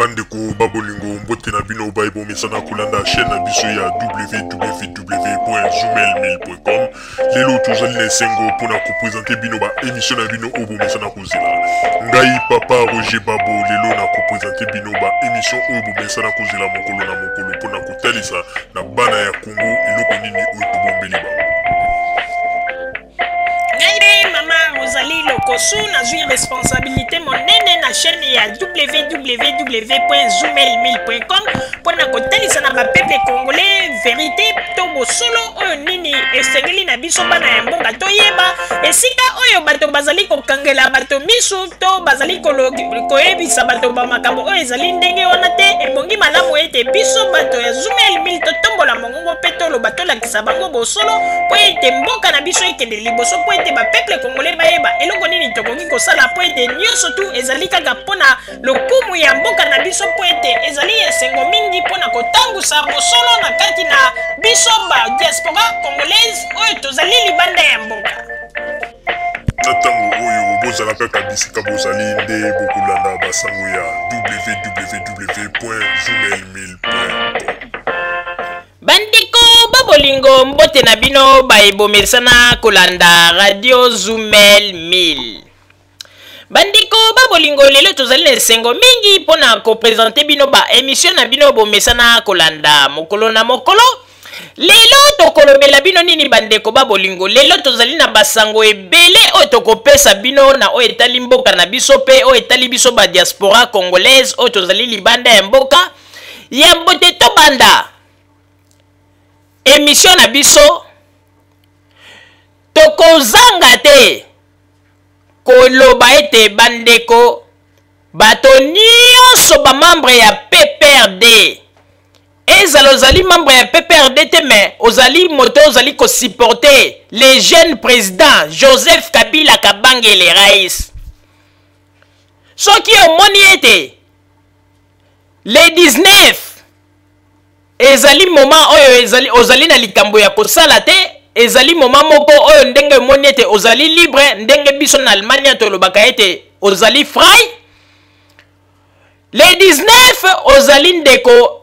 Bandeko babolingo mbote na bino baibo mesana kulanda chaîne na biso ya www.zoomelmail.com. Lelo tozali na sengo pona ko présenter bino ba émission na bino obo mesana kozela. Ngai papa Roger Babo lelo na ko présenter bino ba émission obo mesana kozela mokolo na mokolo pona ko talisa na bana ya Congo eloko nini oyo tobombeli ba. Rosalie Lokosu na zui responsabilité monene na chaîne ya www.zoomelmail.com pour na kotalisa na peuple congolais vérité to bosolo oyo nini esengeli na biso bana ya mboka toyeba esika oyo bato bazali kokangela bato misu to bazali koyebisa bato bamakambo oyo ezali ndenge wana te ebongi malamu ete biso bato ya Zoomelmail totombola mongongo mpe toloba tolakisa bango bosolo po ete mboka na biso ekende liboso po ete bapeuple congolais bayeba eloko nini tokoki kosala po ete nyonso tu ezali kaka mpona lokumu ya mboka na biso po ete ezali esengo mingi mpona kotangusa bosolo na kati na biso ba diaspora congolaise oyo tozali libanda ya mboka. Na ntango oyo bozala kaka bisika bozali nde bokolanda basango ya www.zoomelmail.com. Bandeko babolingo mbote na bino baebomesana kolanda radio Zoomelmail. Bandeko babolingo lelo tozali na esengo mingi mpona kopresente bino ba émission na bino bomesana kolanda mokolo na mokolo. Lelo tokolobela bino nini bandeko babolingo, lelo tozali na basango ebele oyo tokopesa bino na oyo etali mboka na biso pe oyo etali biso ba diaspora congolaise oyo tozali libanda ya mboka ya mbote to banda émission na biso tokozanga te koloba ete bandeko bato nyonso ba membre ya PPRD ezala ozali membre ya PPRD te mais ozali moto ozali ko supporter les jeunes présidents Joseph Kabila Kabangele Rais. Soki omoni ete les 19 ezali moment oyo ozali na likambo ya kosala te, ezali moment moko oyo ndenge omoni ete ozali libre, ndenge biso na Allemagne tolobaka ete ozali frei. Les 19 ozali ndeko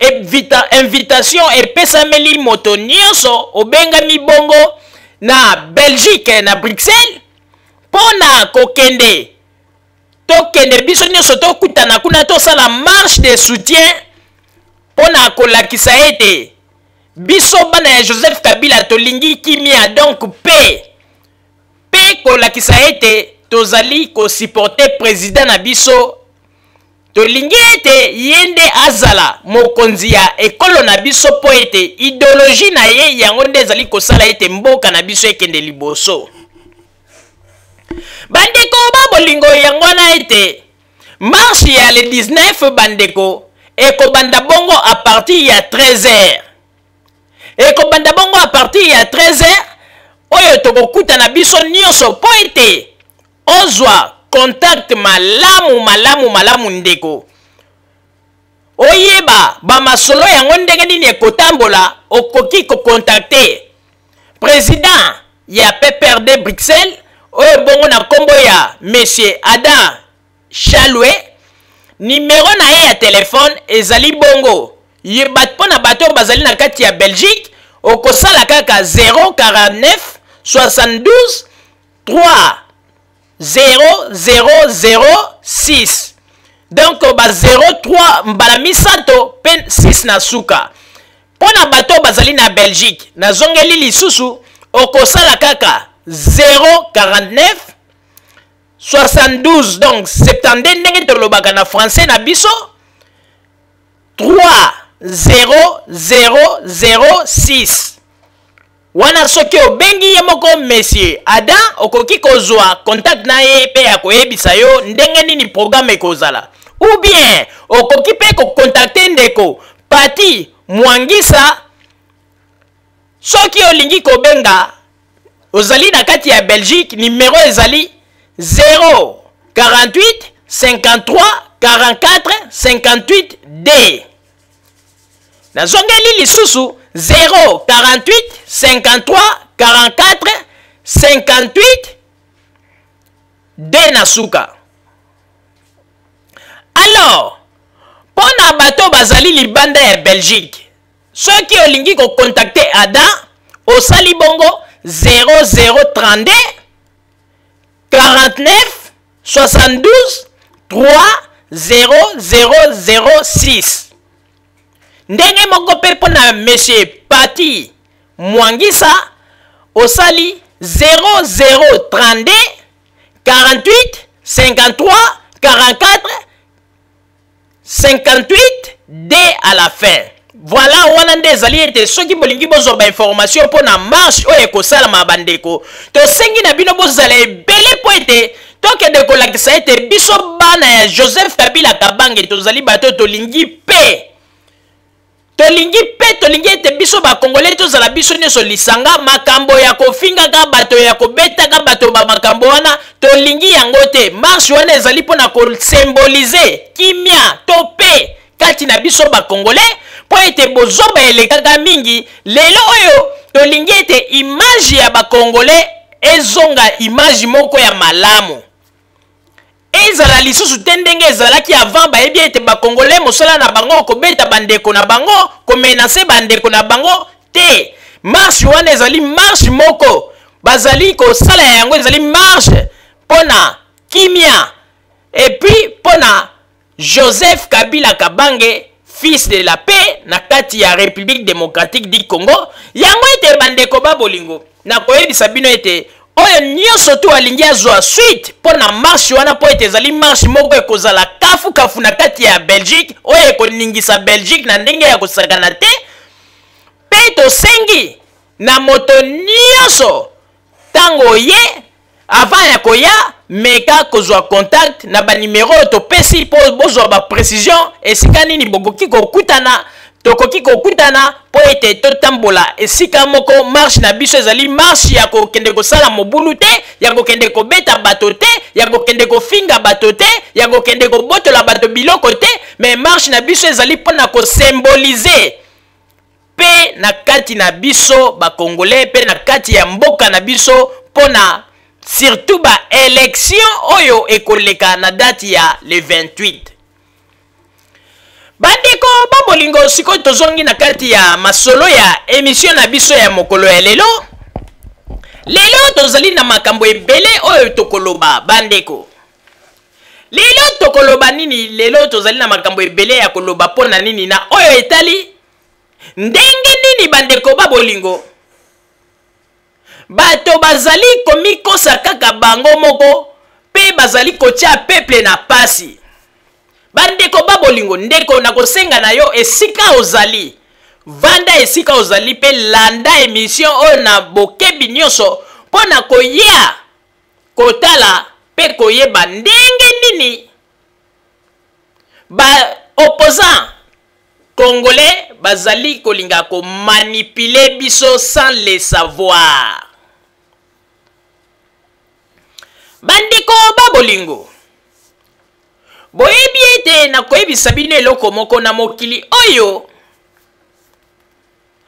invitation epesameli moto nyonso obengami bongo na Belgique na Bruxelles pona kokende tokende biso nyonso tokutana kuna tosala marche de soutien pona kolakisa ete biso bana ya Joseph Kabila tolingi kimia, donc pe kolakisa ete tozali ko supporter président na biso, tolingi ete yende azala mokonzi ya ekolo na biso po ete idéologie na ye yango nde ezali kosala ete mboka na biso ekende liboso. Bandeko babolingo yango na ete marche ya le 19 bandeko ekobanda bongo a partir ya 13h. Ekobanda bongo a partir ya 13h oyo tokokuta na biso nyonso po ete ozwa contact malamu ndeko. Oyeba ba masolo yango ndenge nini ekotambola okoki ko contacter président ya PPRD Bruxelles oyo bongo na kombo ya Monsieur Adam Chalwe. Numéro na ye ya telefone ezali bongo yebat pona bato bazali na kati ya Belgique okosala kaka 049 72 3 0006. Donc ba 03 mbala misato pen 6 na suka. Pona bato bazali na Belgique na zongeli lisusu okosala kaka 049 72, donc 70 ndenge tolobaka na français na biso 3006. Wana soki obengi ye moko Monsieur Adam okoki kozwa contact na ye pe ya koyebisa yo ndenge nini programme ekozala, ou bien okoki pe ko contacter ndeko Pati Mwangisa soki olingi kobenga ozali na kati ya Belgique. Numéro ezali 048 53 44 58 D. Nazongeli lisusu 048 53 44 58 D na suka. Alors, bazali libanda ya Belgique. Ceux qui olingi ko contacter Ada au sali bongo 0032 49 72 3 0006. Ndenge moko pe pona monsieur Pati Mwangisa au sali 0032 48 53 44 58 D à la fin. Voilà, on a des alliés, ceux qui bolingi bozo ba information pour na marche o ekosala mabandeko. To sengi na bino bozala belé po ete to ke de kolakisa ete biso bana ya Joseph Kabila Kabange to zali bato to lingi pe. To lingi ete biso ba Congolais to zala biso nyoso lisanga makambo ya kofinga ka bato ya kobeta ka bato ba makambo wana to lingi yango te. Marche wana ezali pona ko symboliser kimia to pe kati na biso ba Congolais. Po ete bozoba elekaka mingi lelo oyo tolingi ete image ya bakongole ezonga image moko ya malamu ezala lisusu te ndenge ezalaki avant bayebi ete bakongole mosala na bango kobeta bandeko na bango komenase bandeko na bango te. Marche wana ezali marche moko bazali kosala yango ezali marche pona kimia epuis pona Joseph Kabila Kabange fils de la paix na kati ya République démocratique du Congo. Yango ete bandeko babolingo na koyebisa bino ete oyo nyonso tu alingi azwa suite pona marche wana po ete ezali marche moko ekozala kafu na kati ya Belgique oyo ekoningisa Belgique na ndenge ya kosakana te pe tosengi na moto nyonso tango ye avant ya koya meka kozwa contact na ba numéro to pesi po bozwa ba précision esika nini bokoki kokutana tokoki kokutana po ete totambola esika moko marche na biso ezali marche ya kokende kosala mobulu te ya kokende kobeta bato te ya kokende kofinga bato te ya kokende kobotola bato biloko te mais marche na biso ezali pona ko symboliser pe na kati na biso ba Congolais pe na kati ya mboka na biso pona surtout ba élection oyo ekoleka na date ya le 28. Bandeko babolingo siko tozongi na kati ya masolo ya émission na biso ya mokolo ya lelo. Lelo tozali na makambo ebele oyo tokoloba bandeko. Lelo tokoloba nini? Lelo tozali na makambo ebele ya koloba pona nini na oyo etali ndenge nini bandeko babolingo. Bato bazali komikosa kaka bango moko pe bazali kotia peuple na pasi. Bandeko babolingo ndeko na kosenga na yo esika ozali. Vanda esika ozali pe landa émission oyo na bokebi nyonso pona koya kotala pe koyeba ndenge nini ba opposant congolais bazali kolinga ko manipuler biso sans le savoir. Bandeko babolingo boyebi ete na koyebisa bino eloko moko na mokili oyo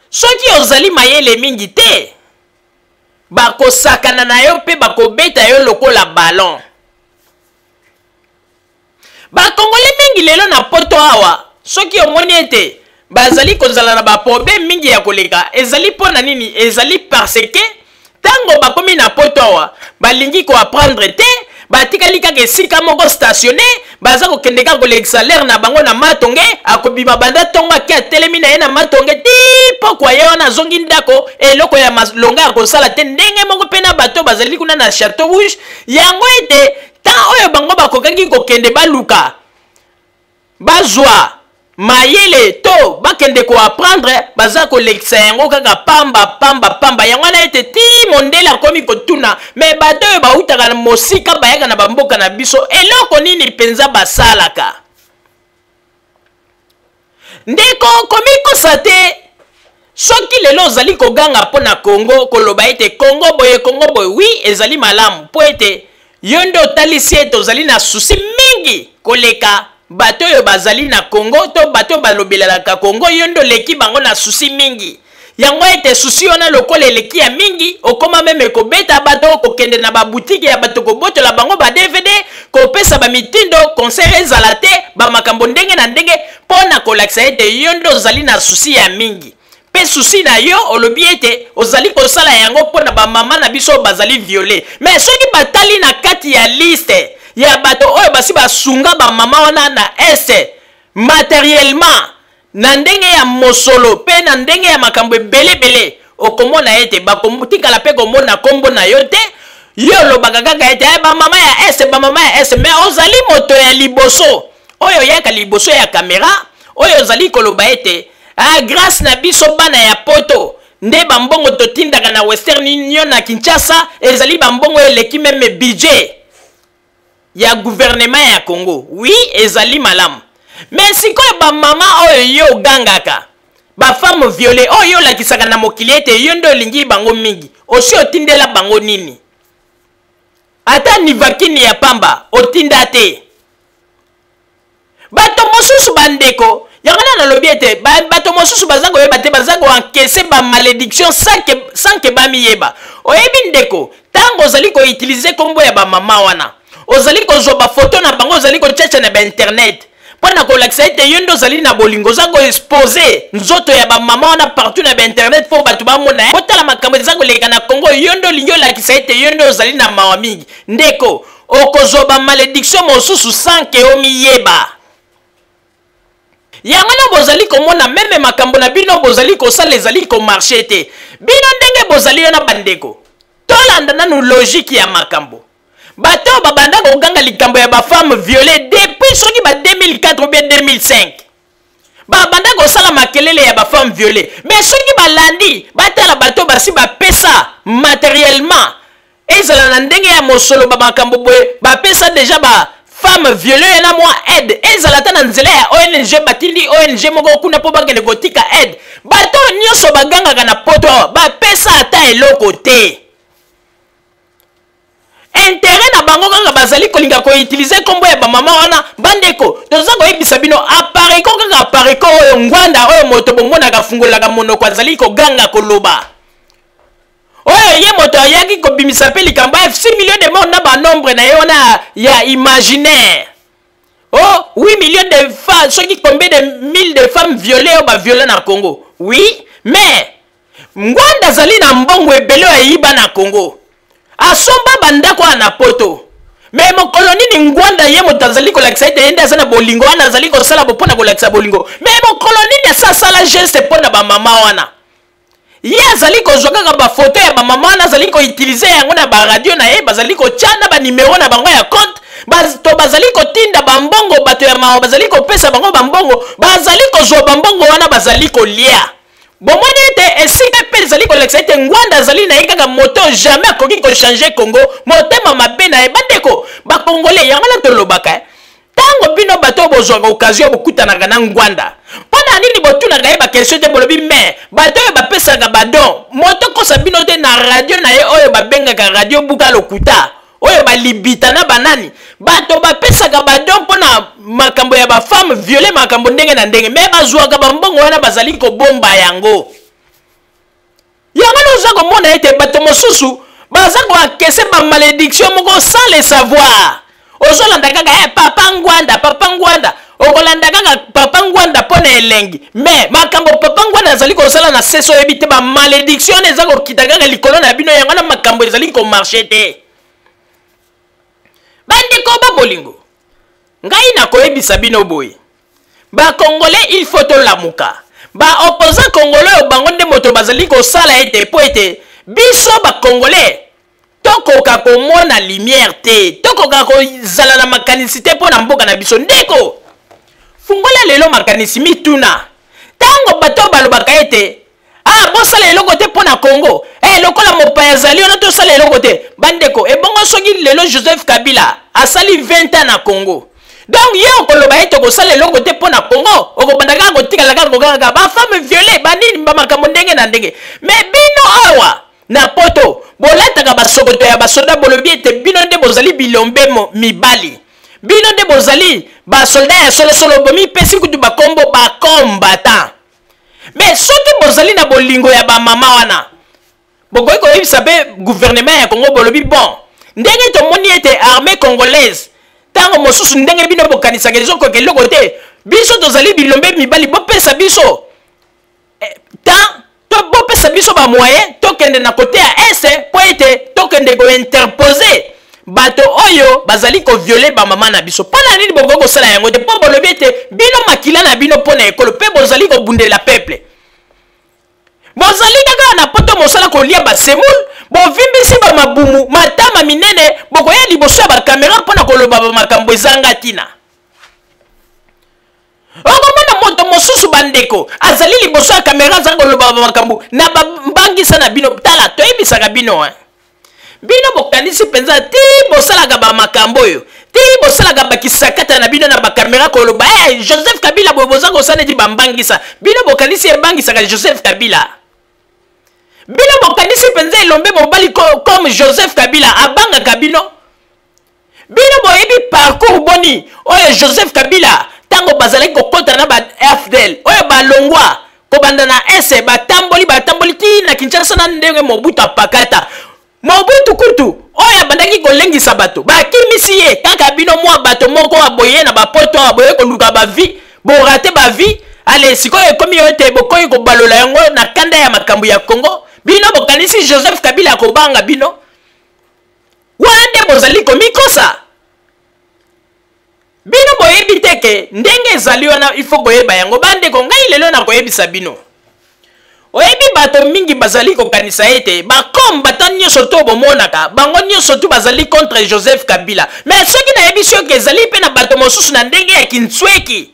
soki ozali mayele mingi te bakosakana na yo pe bakobeta yo lokola ballon. Bakongole mingi lelo na poto awa soki omoni ete bazali kozala na baproblème mingi ya koleka ezali pona nini? Ezali parce que tango bakomi na poto awa balingi ko apprendre te batikali kaka esika moko stationné baza kokende kaka kolekisa l'air na bango na matonge akobima banda tongo ake atelemi na ye na matonge ti pokwa ye wana azongi ndako eloko ya malonga ya kosala te ndenge moko mpe na bato bazali kuna na Château Rouge. Yango ete tan oyo bango bakokaki kokende baluka bazwa mayele to bakende ko apprendre baza kolekisa yango kaka pamba yango na ete ti mondele akomi kotuna me bato oyo bautaka na mosika bayaka na bamboka na biso eloko nini penza basalaka. Ndeko komikosa te soki lelo ozali koganga pona Congo koloba ete Congo boye oui ezali malamu po ete yo nde otalisi ete ozali na susi mingi koleka bato oyo bazali na Congo to bato balobelelaka Congo yo ndo leki bango na susi mingi. yango ete susi wana lokola eleki ya mingi okoma meme kobeta bato kokende na babutiki ya bato kobotola bango ba DVD kopesa bamitindo concert ezala te bamakambo ndenge na ndenge mpona kolakisa ete yo nde ozali na susi ya mingi pe susi na yo olobi ete ozali kosala yango mpona bamama na biso bazali viole mais soki batali na kati ya liste ya bato oyo basi basunga bamama wana na este matériellement na ndenge ya mosolo pe na ndenge ya makambo ebele okomona ete bakotikala pe komona kombo na yo te yo lobaka kaka ete bamama ya este mais ozali moto ya liboso oyo yaka liboso ya kamera oyo ozali koloba ete grâce na biso bana ya poto nde bambongo totindaka na Western Union na Kinshasa ezali bambongo eleki meme budget ya gouvernement ya Congo oui ezali malamu mais sikoyo bamama oyo yo gangaka bafemme violée oyo lakisaka na mokili ete yo nde olingi bango mingi osi otindela bango nini ata nivakini ya pamba otinda te bato mosusu bandeko yango na nalobi ete bato mosusu baza koyeba te baza koankese bamalédiction sans ke bamiyeba oyebi ndeko ntango ozali koutilize kombo ya bamama wana ozali kozwa bafoto na bango ozali kochacha na bainternet mpona kolakisa ete yo nde ozali na bolingo oza koexpose nzoto ya bamama wana partout na bainternet mpo bato bamona botala makambo eza koleka na Congo yo nde olingi olakisa ete yo nde ozali na mawa mingi ndeko okozwa bamalédiction mosusu sans ke omiyeba yango na bozali komona meme makambo na bino bozali kosala ezali komarche te bino ndenge bozali yo na bandeko tolanda nanu logique ya makambo bato babanda koganga likambo ya bafemme violée depuis soki ba 2004 ou bien 2005 babanda kosala makelele ya bafemme violée mais soki balandi batala bato basi bapesa matériellement ezala na ndenge ya mosolo bamakambo boye bapesa déjà femme violée na mwa aide ezala ta na nzela ya ONG batindi ONG moko kuna po bakende kotika aide bato nyonso bagangaka na poto bapesa ata eloko te intérêt na bango kaka bazali kolinga koutilize kombo ya bamama wana bandeko toza koyebisa bino apareko kaka apareko oyo ngwanda oyo moto bomonaka fungolaka monoko azali koganga koloba oyo ye moto ayaki kobimisa mpe likambo ya 6 millions de morts na banombre na ye wana ya imaginaire oh 8 millions de femmes soki combien de mille de femmes violées oyo baviole na Congo oui mais ngwanda azali na mbongo ebele oyo eyiba na Congo asomba bandako na poto mais mokolo nini ngwanda ye moto azali kolakisa ete yende aza na bolingo wana azali kosala mpona kolakisa bolingo mais mokolo nini asasala geste mpona bamama wana ye azali kozwa kaka bafoto ya bamama wana azali koutilize yango na baradio na ye bazali kotyana banimero na bango ya compte bato bazali kotinda bambongo bato ya mawa bazali kopesa bango bambongo bazali kozwa bambongo wana bazali kolia bomoni ete esika mpe ezali kolakisa ete ngwanda azali na ye kaka moto jamais akoki kochange Congo motema mabe na ye bandeko bakongole yango na tolobaka ntango bino bato bozwaka occasion bokutanaka na ngwanda mpona nini botunaka ye bakestion te bolobi mais bato oyo bapesaka badon moto kosa bino te na radio na ye oyo babengaka radio buka lokuta oyo balibita na banani bato bapesaka badon mpona makambo ya bafemme viole makambo ndenge na ndenge me bazwaka bambongo wana bazali kobomba yango yango noza komona ete bato mosusu baza koakese bamalédiction moko sans le savoir ozolanda kaka papa ngwanda okolanda kaka papa ngwanda mpona elengi mais makambo papa ngwanda azali kosala na seso oyebi te bamalédiction eza kokita kaka likolo na bino yango na makambo ezali komarche te bandeko babolingo ngai nakoyebisa bino boye bakongolais il faut tolamuka baopposant congolais oyo bango nde moto bazali kosala ete po ete biso bakongolais tokoka komona lumière te tokoka kozala na makanisi te mpo na mboka na biso ndeko fungola lelo makanisi mituna ntango bato balobaka ete bosala eloko te mpo na Congo lokola mopaya azali wana tosala eloko te bandeko ebongo soki lelo Joseph Kabila asali 20 ans na Congo donc ye okoloba ete kosala eloko te mpo na Congo okobanda kaka kotikala kaka kokaka bafemme viole banini bamakambo ndenge na ndenge mais bino awa na poto bolataka basokoto ya basoda bolobi ete bino nde bozali bilombe mibali bino nde bozali basolda ya solosolo bomipesi kutu bakombo bakombata mais soki bozali na bolingo ya bamama wana bokoki koyebisa mpe gouvernement ya Congo bolobi bon ndenge tomoni ete armée congolaise ntango mosusu ndenge bino bokanisaka ezokoka eloko te biso tozali bilombe mibali bopesa biso bopesa biso bamoyen tokende na kote ya ese mpo ete tokende kointerpose bato oyo bazali koviole bamama na biso mpona nini bokoki kosala yango te mpo bolobi ete bino makila na bino mpo na ekolo mpe bozali kobundela peuple bozali kaka na poto mosala kolia basemoule bovimbisi bamabumu matama minene bokoya liboso ya bakamera mpona koloba bamakambo ezanga ntina okomona moto mosusu bandeko azali liboso ya kamera azali koloba bamakambo na bambangisa na bino tala toyebisaka bino bino bokanisi mpenza ti bosalaka bamakambo oyo ti bosalaka bakisakata na bino na bakamera koloba Joseph Kabila boye boza kosala neti bambangisa bino bokanisi ebangisaka Joseph Kabila bino bokanisi mpenza elombe mobali comme Joseph Kabila abangaka bino bino boyebi parcours boni oyo Joseph Kabila tango bazalaki kokota na ba FDL oyo balongwa kobanda na ese batamboli ti na Kinshasa na ndenge Mobutu apakata Mobutu kutu oyo bandaki kolengisa bato bakimisi ye kaka bino mwa bato moko aboye na bapoto aboye koluka bavi borate bavi ale sikoyo ekomi yo te bokoyi kobalola yango na kanda ya makambo ya Congo bino bokanisi Joseph Kabila kobanga bino wana nde bozali komikosa bino boyebi teke ndenge ezali wana il faut koyeba yango bandeko ngai lelo na koyebisa bino oyebi bato mingi bazali kokanisa ete bakom bata nyonso to bomonaka bango nyonso tu bazali contre Joseph Kabila mais soki nayebi soki ezali mpe na bato mosusu na ndenge ya kinsweki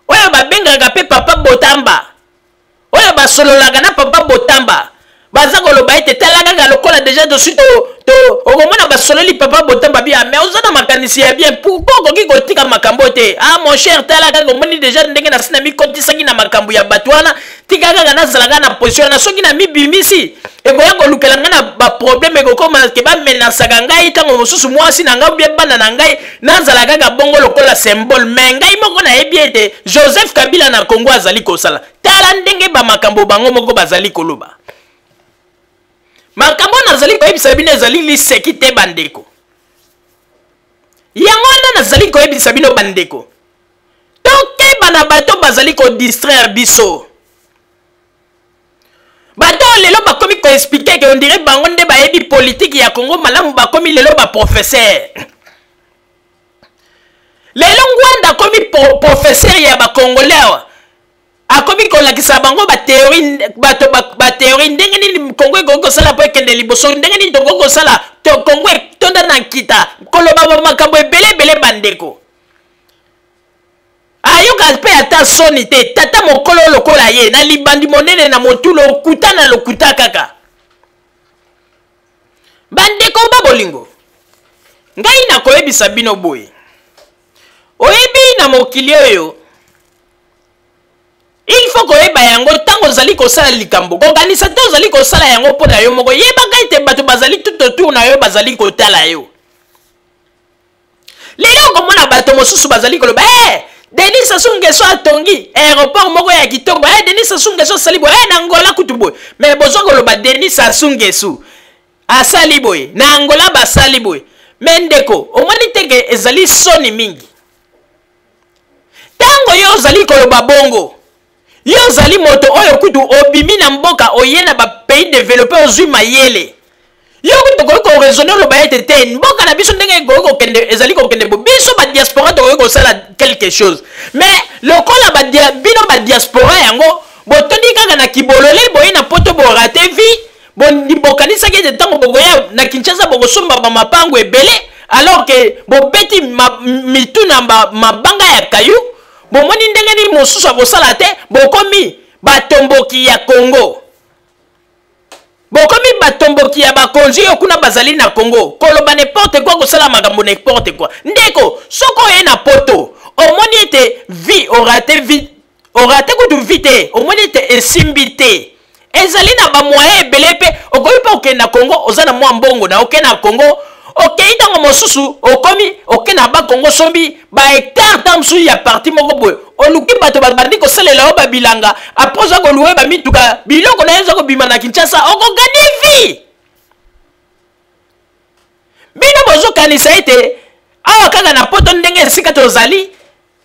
oyo babengaka mpe papa Botamba oyo basololaka na papa Botamba baza koloba ete tala kaka lokola déjà dessus okomona basololi papa Botamba bia mais oza na makanisi ya bien pourquoi okoki kotika makambo te mon cher tala kaka omoni déjà ndenge na sina mikotisaki na makambo ya bato wana tika kaka nazalaka na position na soki na mibimisi ekoya kolukela ngai na baproblème ekokoma ke bamenasaka ngai ntango mosusu mwasi na ngai bie bana na ngai nazala kaka bongo lokola symbole mais ngai moko nayebi ete Joseph Kabila na Congo azali kosala tala ndenge bamakambo bango moko bazali koloba makambo nazali koyebisa bino ezali liseki te bandeko yango wana nazali koyebisa bino bandeko tokeba na bato bazali kodistraire biso bato lelo bakomi koexplike ke on dirait bango nde bayebi politiki ya Congo malamu bakomi lelo baprofesseur lelo ngwanda akomi professeur ya bakongolais akomi kolakisa bango bateori ndenge nini Congo ekoki kosala mpo ekende liboso ndenge nini tokoki kosala Congo etonda na nkita koloba bamakambo ebele bandeko ayoka mpe ata soni te tata mokolo lokola ye na libandi monene na motulo okuta na lokuta kaka bandeko babolingo ngai nakoyebisa bino boye oyebi na mokili oyo il faut koyeba yango ntango ozali kosala likambo kokanisa te ozali kosala yango mpo na yo moko yebaka ete bato bazali tout autour na yo bazali kotala yo lelo okomona bato mosusu bazali koloba Denis Sassou Nguesso atongi aéroport moko ya kitoko Denis Sassou Nguesso asali boye na Angola kutu boye mais bozwa koloba Denis Sassou Nguesso asali boye na Angola basali boye mais ndeko omoni teke ezali soni mingi tango yo ozali koloba bongo yo ozali moto oyo kutu obimi na mboka oye na bapays développé ozwi mayele yo kutu koki koraisonne oloba ete te mboka na biso ndenge koki kokende ezali kokende bo biso badiaspora tokoki kosala quelque chose mais lokola bino badiaspora yango botondi kaka na kibolole boye na poto borate vi bokanisaki ete ntango bokoya na Kinshasa bokosomba bamapango ebele alors que bobeti mitu na mabanga ya kayu bomoni ndenge nini mosusu akosala te bokomi batomboki ya Congo bokomi batomboki ya bakonzi oyo kuna bazali na Congo koloba n'importe quoi kosala makambo n'importe quoi ndeko soko oye na poto omoni ete vi orate kutu vi te omoni ete esimbi te ezali na bamoyen ebele mpe okoki mpe okende na Congo oza na mwa mbongo na okende na Congo okei ntango mosusu okomi oke na bakongo sombi bahectare ta mosusu ya parti moko boye oluki bato bandi kosalela yo babilanga apres oza koluwe bamituka biloko na ye eza kobima na Kinshasa okoganie vie bino bozokanisa ete awa kaka na poto ndenge esika tozali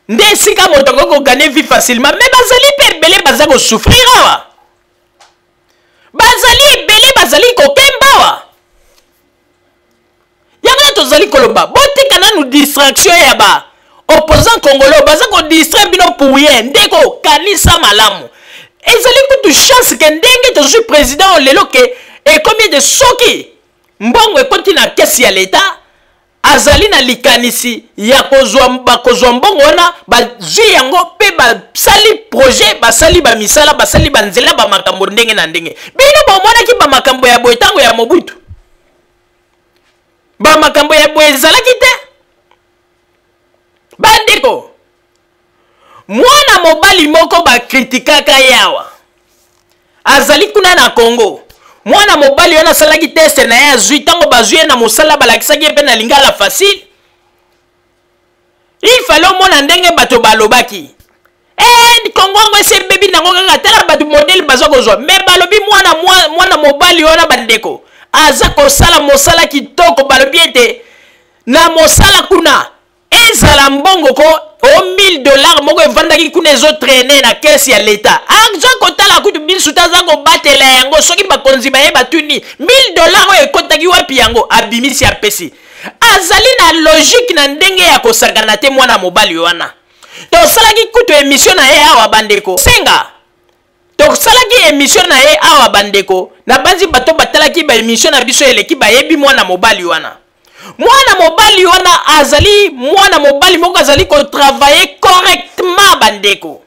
nde esika moto akokoganie vie facilement me bazali mpe ebele baza kosouffrir awa bazali ebele bazali kokemba awa yango tozali koloba botika nanu distraction ya ba opposant congolais baza kodistraire bino pour rien nde kokanisa malamu ezali kutu chance ke ndenge tozwi président lelo ke ekomi de soki mbongo ekoti na kesi ya leta azali na likanisi ya kozwa mbongo wana bazwi yango mpe basali projet basali bamisala basali banzela bamakambo ndenge na ndenge bino bomonaki bamakambo ya boye ntango ya Mobutu bamakambo ya boye ezalaki te bandeko mwana mobali moko bakritikaka yawa azali kuna na Congo mwana mobali wana asalaki teste na ye azwi ntango bazwi ye na mosala balakisaki ye mpe na lingala facile il fallait omona ndenge bato balobaki Congo ngo ese bebi nango kaka tala bato modele baza kozwa me balobi mwana mobali wana bandeko aza kosala mosala kitoko balobi ete na mosala kuna ezala mbongo ko $1000 moko evandaki kuna ezotraine na kesi ya leta aza kotala kutu biso taza kobatela yango soki bakonzi baye batuni $1000 oyo ekotaki wapi yango abimisi apesi azali na logique na ndenge ya kosakana te mwana mobali wana tosalaki kutu émission na ye awa bandeko senga tosalaki émission na ye awa bandeko na banzi bato batalaki ba émission na biso eleki bayebi mwana mobali wana azali mwana mobali moko azali kotravailler correctement bandeko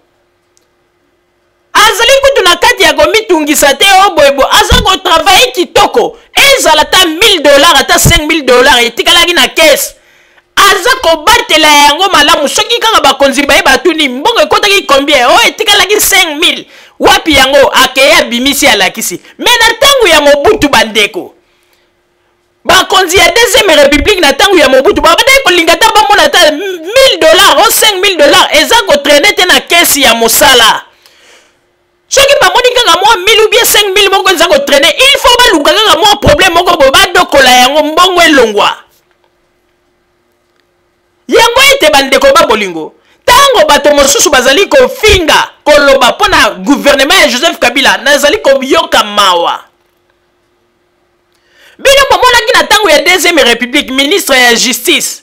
azali kutu na kati ya komitungisa te oboyebo aza kotravailler kitoko ezala ta $1000 ata $5000 etikalaki na kese aza kobatela yango malamu soki kaka bakonzi baye batuni mbongo ekotaki combien oyo etikalaki 5000 wapi yango akeye abimisi alakisi me na ntango ya Mobutu bandeko bakonzi ya deuxième république na ntango ya Mobutu babandaki kolinga ta bamona ta $1000 o $5000 eza kotraine te na kesi ya mosala soki bamoni kaka mwa 1000 ou bien 5000 moko eza kotraine il faut baluka kaka mwa problème moko boye badokola yango mbongo elongwa yango ete bandeko babolingo tango bato mosusu bazali kofinga koloba mpona gouvernement ya Joseph Kabila nazali koyoka mawa bino momonaki na ntango ya deuxième république ministre ya justice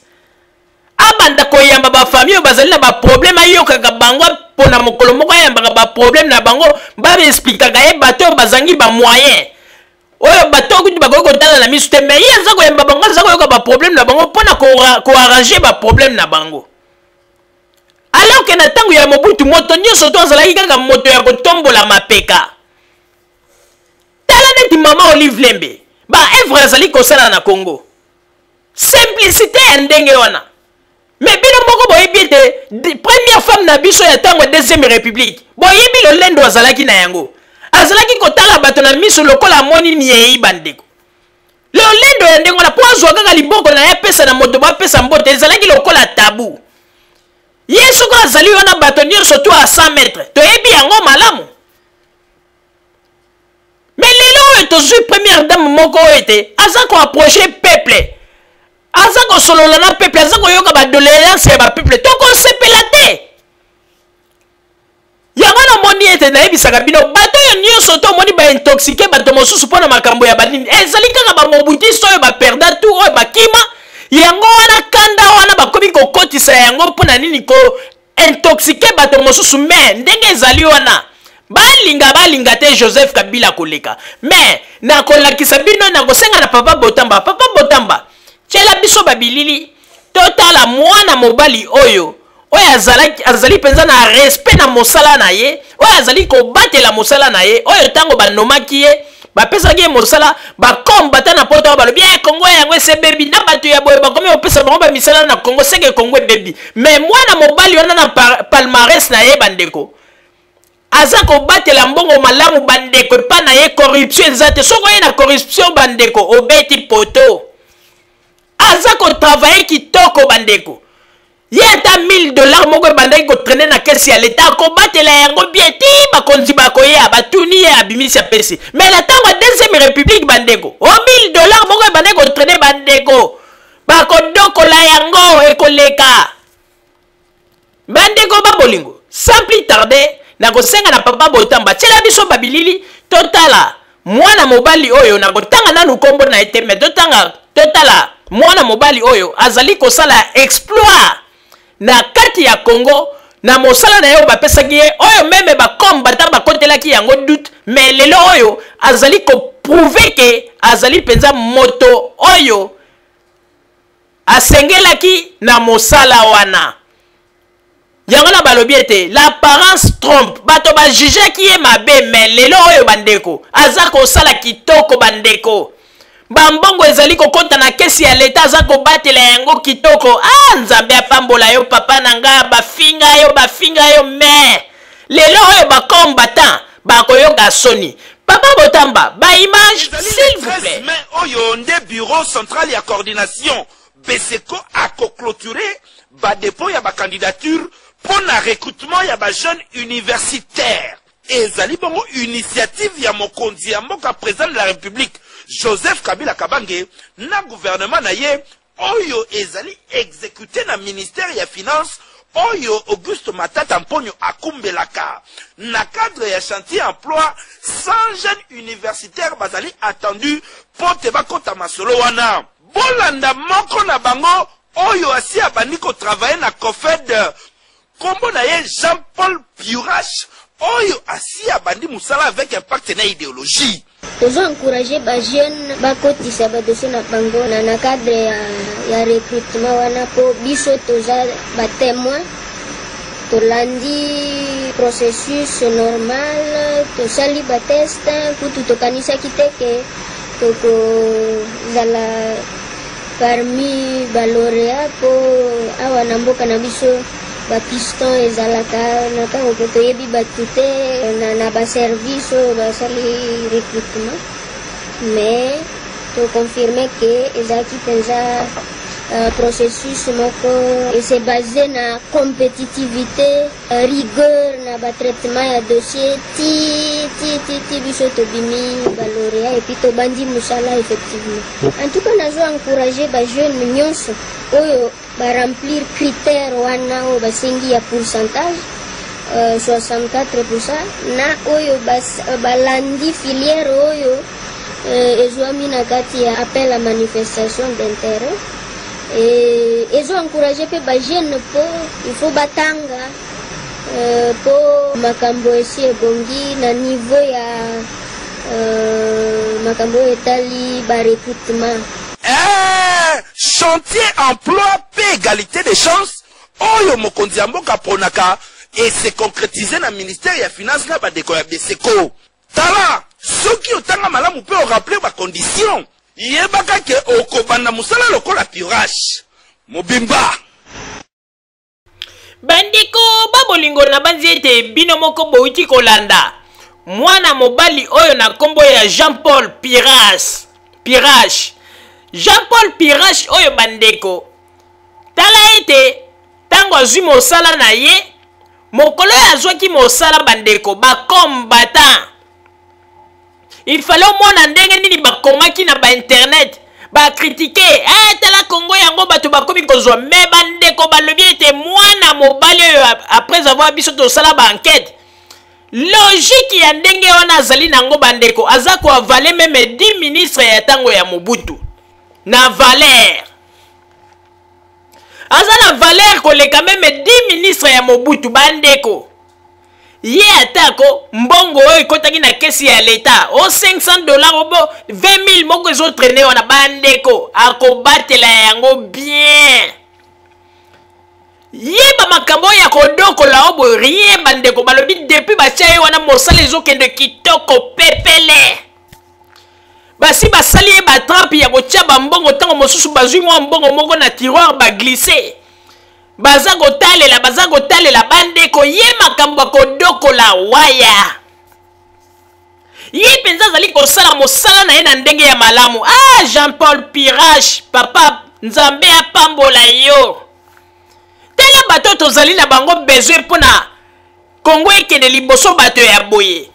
abanda koyamba bafamille oyo bazali na baproblème ayokaka bango mpona mokolo moko ayambaka baproblème na bango babaexplikaka ye bato oyo bazangi bamoyen oyo bato kutu bakoki kotala na miso te me ye aza koyamba bango aza koyoka baproblème na bango mpona koarrange baproblème na bango alors ke na ntango ya Mobutu moto nyonso to azalaki kaka moto ya kotombola mapeka tala neti mama Olive Lembe baevre azali kosala na Congo simplicité ya ndenge wana me bino moko boyebi ete première femme na biso ya ntango ya deuxième république boyebi lolendo azalaki na yango azalaki kotala bato na miso lokola amoni niei bandeko lolendo ya ndenge wana po azwa kaka liboko na ye apesa na moto bapesa mbote ezalaki lokola tabu ye soko azali wana bato nyonso to a 100 mètres toyebi yango malamu me lelo oyo tozwi première dame moko oyo ete aza koapproche peuple aza kosolola na peuple aza koyoka badoléance ya bapeuple tokosepela te yango namoni ete nayebisaka bino bato oyo nyonso tomoni baintoxike bato mosusu mpona makambo ya banini ezali kaka bamobutisi oyo baperda tu oyo bakima yango wana kanda wana bakomi kokotisa yango mpona nini kointoxike bato mosusu me ndenge ezali wana balinga te Joseph Kabila koleka me nakolakisa bino nakosenga na papa Botamba tshela biso babilili totala mwana mobali oyo azali penza na respect na mosala na ye oyo azali kobatela mosala na ye oyo tango banomaki ye bapesaki ye mosala bakombata na poto balobi Congo yango ese bebi na bato ya boye bakomi opesa bango bamisala na Congo seke Congo bebi me mwana mobali wana na palmarès na ye bandeko aza kobatela mbongo malamu bandeko epa na ye corruption eza te soko ye na corruption bandeko obeti poto aza ko travailler kitoko bandeko. Ye ata $1000 moko bandaki ko traîner na kesi ya leta ko batela yango bien ti ba konzi ba ko ya batuni ya bimisi ya pesi. Mais la tango deuxième république bandeko. O $1000 moko bandaki ko traîner bandeko. Ba ko doko la yango e koleka. Bandeko ba bolingo. Sans plus tarder, na ko senga na papa Botamba. Tshela biso babilili totala. Mwana mobali oyo na ko tanga nanu kombo na eteme totala. Mwana mobali oyo azali ko sala exploit na kati ya Congo na mosala na yo bapesaki ye oyo meme bakombata bakotelaki yango doute mais lelo oyo azali ko prouver que azali penza moto oyo asengelaki na mosala wana yango na balobi ete l'apparence trompe bato bajuge ki ye mabe mais lelo oyo bandeko aza kosala kitoko bandeko bambongo ezali kokota na kesi ya leta aza kobatela yango kitoko nzambe apambola yo papa na nga bafinga yo me lelo oyo bakombata bakoyoka soni papa Botamba ba image s'il vous plaît mais oyo nde bureau central ya coordination Beseko a clôturé ba dépôt ya ba candidature pour na recrutement ya ba jeunes universitaires ezali bongo initiative ya mokonzi ya mboka président de la République Joseph Kabila Kabange na gouvernement na ye oyo ezali exécuté na ministère ya finance oyo Auguste Matata Mponyo akumbelaka na cadre ya chantier emploi 100 jeunes universitaires bazali attendu pote bakota masolo wana bolanda moko na bango oyo asi abandi ko travailler na COFED kombo na ye Jean-Paul Piurache oyo asi abandi musala avec un partenaire idéologie. Nous encourager les jeunes à kotisa ba dossier na bango na cadre ya recrutement wana po biso toza ba témoin to landi processus normal to sali ba test kutu to kanisa kiteke to ko zala parmi ba lauréat po awa na mboka na biso ba piston ezalaka na ka ko yebi batute na ba service ba sali recrutement mais to confirmer que ezaki penza processus moko et c'est basé na compétitivité rigueur na ba traitement ya dossier ti biso to bimi ba lauréat et puis to bandi musala effectivement en tout cas nazo encourager ba jeunes nyonso oyo ba remplir critères wana o basengi ya pourcentage 64% na oyo balandi filière oyo ezwami na kati ya appel à manifestation d'intérêt et ezo encourager pe ba jeune po il faut batanga po makambo esi ebongi na niveau ya makambo etali ba recrutement chantier emploi pe égalité des chances oyo mokonzi ya mboka ponaka et se concrétiser na ministère ya finance na badeko ya Beseko tala soki otanga malamu pe o rappeler ba condition yebaka ke okobanda musala lokola Piurache mobimba bandeko babolingo na banzi ete bino moko bouti kolanda mwana mobali oyo na kombo ya Jean-Paul Piurache Jean-Paul Piurache oyo bandeko tala ete tango azwi mosala na ye mokolo azwaki mosala bandeko bakombata il fallait mona ndenge nini bakomaki na ba internet ba critiquer tala Congo yango bato bakomi kozwa me bandeko balobi ete mwana mobali oyo après avoir biso to sala ba enquête logique ya ndenge wana azali nango bandeko aza ko avale meme 10 ministres ya tango ya Mobutu na valeur aza na valeur koleka meme 10 ministres ya Mobutu bandeko ye atako mbongo oyo ekotaki na kesi ya leta o $500 obo 20 000 moko ezo traîner wana bandeko akobatela yango bien ye ba makambo ya kodokola obo rien bandeko balobi depuis batia ye wana mosala ezokende kitoko pepele basi basali ye batrape ya kotia bambongo ntango mosusu bazwi mwa mbongo moko na tiroir baglisse baza kotalela bandeko ye makambo akodokola waya ye penza azali kosala mosala na ye na ndenge ya malamu Jean-Paul Piurache papa nzambe apambola yo tala bato tozali na bango besoin mpona Congo ekende liboso bato ya boye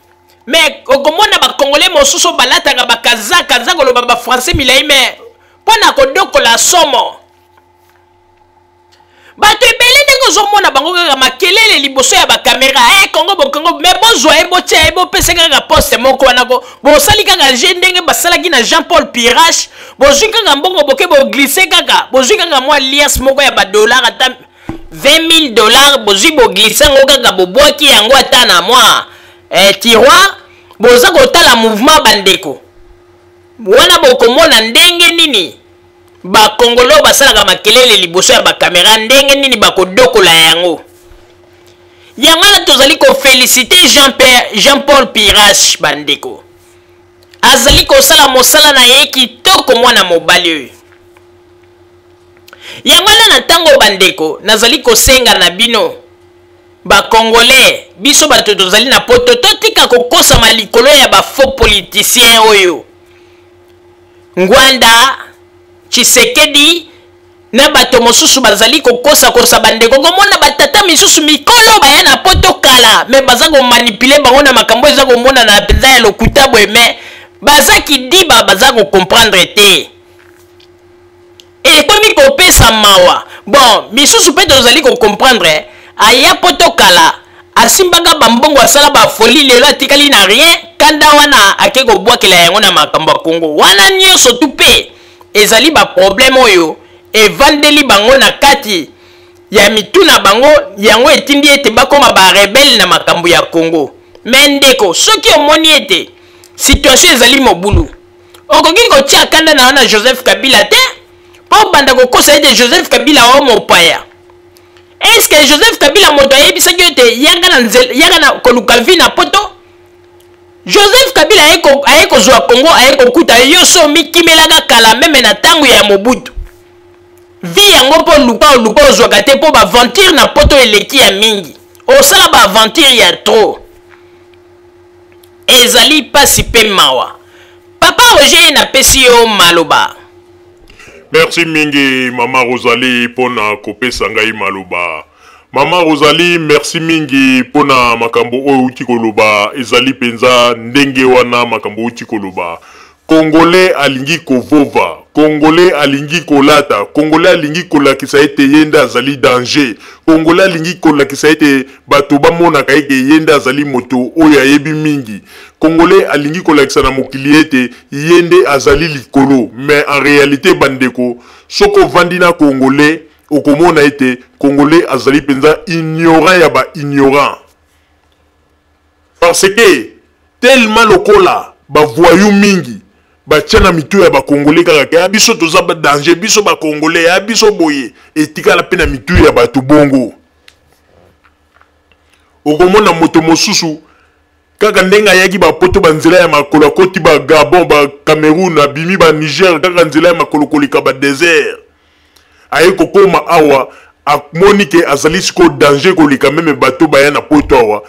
mais okomona bakongole mosusu balataka bakazaka nza koloba bafrançais milai mais mpona kodokola somo bato ebele ndenge ozomona bango kaka makelele liboso ya bakamera Congo bokongo mais bozwa ye botia ye bopesa kaka poste moko wana bosali kaka je ndenge basalaki na Jean-Paul Pirache bozwi kaka mbongo boke boglise kaka bozwi kaka mwa lias moko ya badollar ata $20,000 bozwi boglise yango kaka bobwaki yango ata na mwa tiroir boza kotala mouvement bandeko wana bokomona ndenge nini bakongolo basalaka makelele liboso ya bakamera ndenge nini bakodokola yango wana tozali kofélicite Jean-Paul Pirache bandeko azali kosala mosala na ye kitoko mwana mobali oyo yango na ntango bandeko nazali kosenga na bino bakongolais biso bato tozali na poto totika kokosama likolo ya bafaux politicien oyo Ngwanda Tshisekedi na bato mosusu bazali kokosa bandeko komona batata misusu mikolo baya na poto kala me baza komanipule bango na makambo eza komona na penza ya lokuta bwe me baza kidiba baza comprendre te ekomi kopesa mawa bon misusu pe tozali comprendre aya poto kala asimbaka bambongo asala bafoli lelo atikali na rien kanda wana ake kobwakela yango na makambo ya Kongo wana nyonso tu pe ezali baproblème oyo evandeli bango na kati ya mituna bango yango etindi ete bakoma barebele na makambo ya Kongo me ndeko soki omoni ete situation ezali mobulu okoki kotia kanda na wana Joseph Kabila te mpo banda kokosa ete Joseph Kabila o mopaya est-ce que Joseph Kabila moto ayebisaki ete yanga na koluka vi na poto Joseph Kabila aye kozwa Kongo aye kokuta yo so mikimelaka kala meme na tango ya Mobutu vi yango mpo luka ozwaka te mpo baventure na poto eleki ya mingi osala baaventure ya trop ezali pasi pe mawa papa Roger napesi yo maloba. Merci mingi Mama Rosalie pona kopesa ngai maloba. Mama Rosalie merci mingi pona makambo oyo uti koloba ezali penza ndenge wana makambo uti koloba. Congolais alingi kovova, Congolais alingi kolata, Congolais alingi kolakisa ete yenda azali danger, Congolais alingi kolakisa ete bato bamonaka ete yenda azali moto oyo ayebi mingi, Congolais alingi kolakisa na mokili ete yende azali likolo, mais en réalité bandeko soko vandina Congolais okomona ete Congolais azali penza ignorant ya ba ignorant. Parce que tellement lokola ba voyou mingi batiana mitu ya ba Congolais kaka ya biso toza ba danger biso ba Congolais ya biso boye etikala pe na mitu ya bato bongo okomona moto mosusu kaka ndenga yaki ba poto banzela ya makolo koti ba Gabon ba Cameroun abimi ba Niger kaka nzela ya makolo kolika ba désert aye kokoma awa amonike azali siko danger kolika meme bato baya na poto awa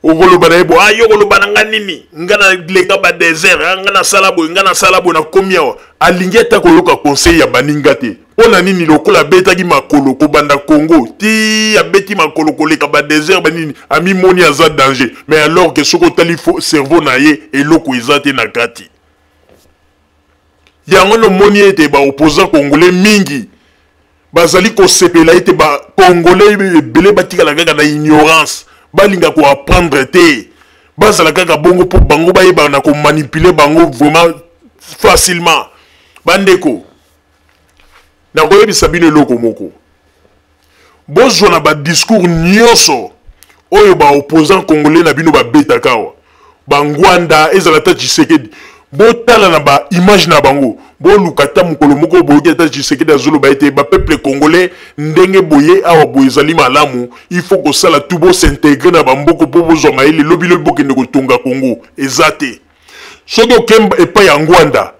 okoloba na yebo ayo koloba na nganini ngana leka ba désert ngana salabo na komi awa alingi ata koloka conseil ya baninga te pona nini lokola betaki makolo ko banda Congo ti abeti makolo koleka ba désert banini ami moni aza danger mais alors que soko tali cerveau na ye eloko ezate na kati yango no moni ete ba opposant congolais mingi bazali ko sepela ete ba congolais belé batikala kaka na ignorance balinga ko apprendre te bazala kaka bongo pour bango bayeba na ko manipuler bango vraiment facilement bandeko na koyebisa bino eloko moko bozwa na ba discours nyonso oyo ba opposant congolais na bino babetaka awa bangwanda ezala ta Tshisekedi botala na ba image na bango bolukata mukolo moko boye ta Tshisekedi azolo ba ete ba peuple congolais ndenge boye awa boye zali malamu il faut que sala tout bo s'intégrer na bamboko po bozwa maele lobilo bokende kotonga Congo ezate soki okemba epa ya ngwanda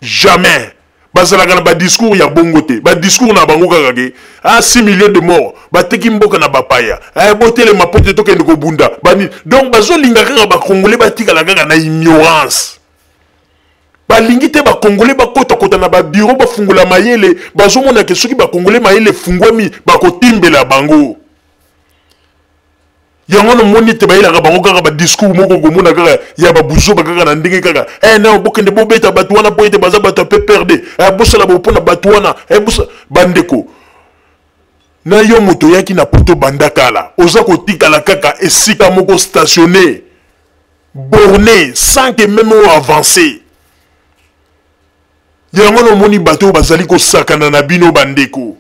jamais bazalaka na ba discours ya bongo te ba discours na bango kaka ke 6 millions de morts bateki mboka na bapaya botele mapote tokende kobunda bani donc bazolinga kaka ba congolais batikala kaka na ignorance balingi te ba congolais ba kota kota na ba bureau ba fungula mayele bazomona ke soki ba congolais mayele fungwami ba kotimbela bango yango no moni te bayila ka bango kaka ba discours moko komona kaka ya ba buzo ba kaka na ndenge kaka na bokende bobeta batu wana po ete baza batu pe perdre bosala bo pona batu wana bosa bandeko na yo moto yaki na poto bandakala oza kotikala kaka esika moko stationné borné sans que même avancer yango no moni bato bazali ko sakana na bino bandeko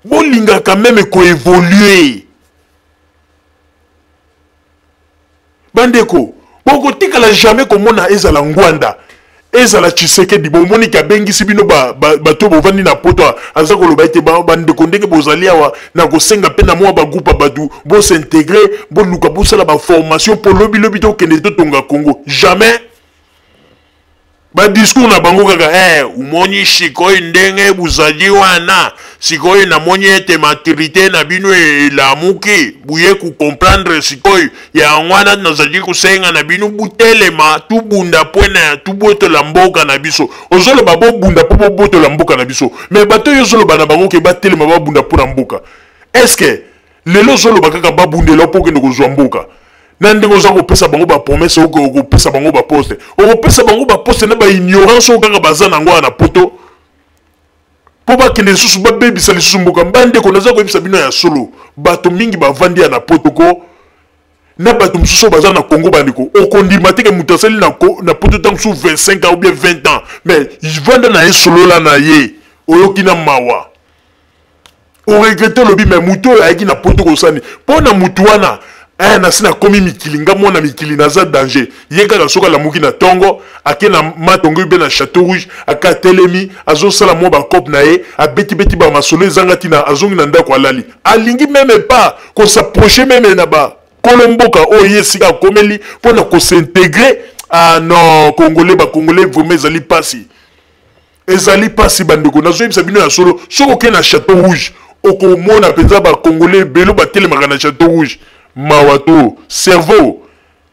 bolinga quand même ko évoluer bandeko boko tikala jamais komona ezala ngwanda ezala Tshisekedi bomoni ka bengisi bino bato bovandi na poto aza koloba ete bandeko ndenge bozali awa na kosenga pe na mwa bagroupe batu bo s'intégrer bo luka bo sala ba formation pour lobi to kende to tonga Congo jamais ba discours na bango kaka umoni sikoyi ndenge buzali wana sikoyi na moni ete maturité na bino elamuki buye ku comprendre sikoyi ya ngwana nazali kusenga na bino butelema tubunda pwena tubotola mboka na biso ozoloba bo bunda po botola mboka na biso mais bato yo zoloba na bango ke batelema ba bunda po na mboka est-ce que lelo zoloba kaka babundela po kende kozwa mboka nande ko za ko pesa bango ba promesse o ko pesa bango ba poste o ko pesa bango ba poste na ba ignorance o kaka bazana ngwa na poto po ba kende susu ba baby sali susu mboka mbande ko naza ko ebisa bino ya solo bato mingi ba vandi na poto ko na bato mususu bazana na Congo bandiko o kondima te ke mutasali na poto tant sous 25 ans ou bien 20 ans mais ils vendent na solo la na ye oyoki na mawa o regrette lobi mais muto ayaki na poto ko sani po na mutu wana na sina komi mikili nga mona mikili naza danger yeka ka soka la muki na tongo ake na matongo be na Château Rouge aka telemi azo sala mo ba cop na ye abeti ba masolo ezangati na azongi na ndako alali alingi même pas ko s'approcher même na ba kolomboka o yesika komeli pona ko s'intégrer non congolais vraiment ezali pasi bandeko nazo yebisa bino ya solo soko ke na Château Rouge oko mona penza ba congolais belo ba telemaka na Château Rouge mawato cerveau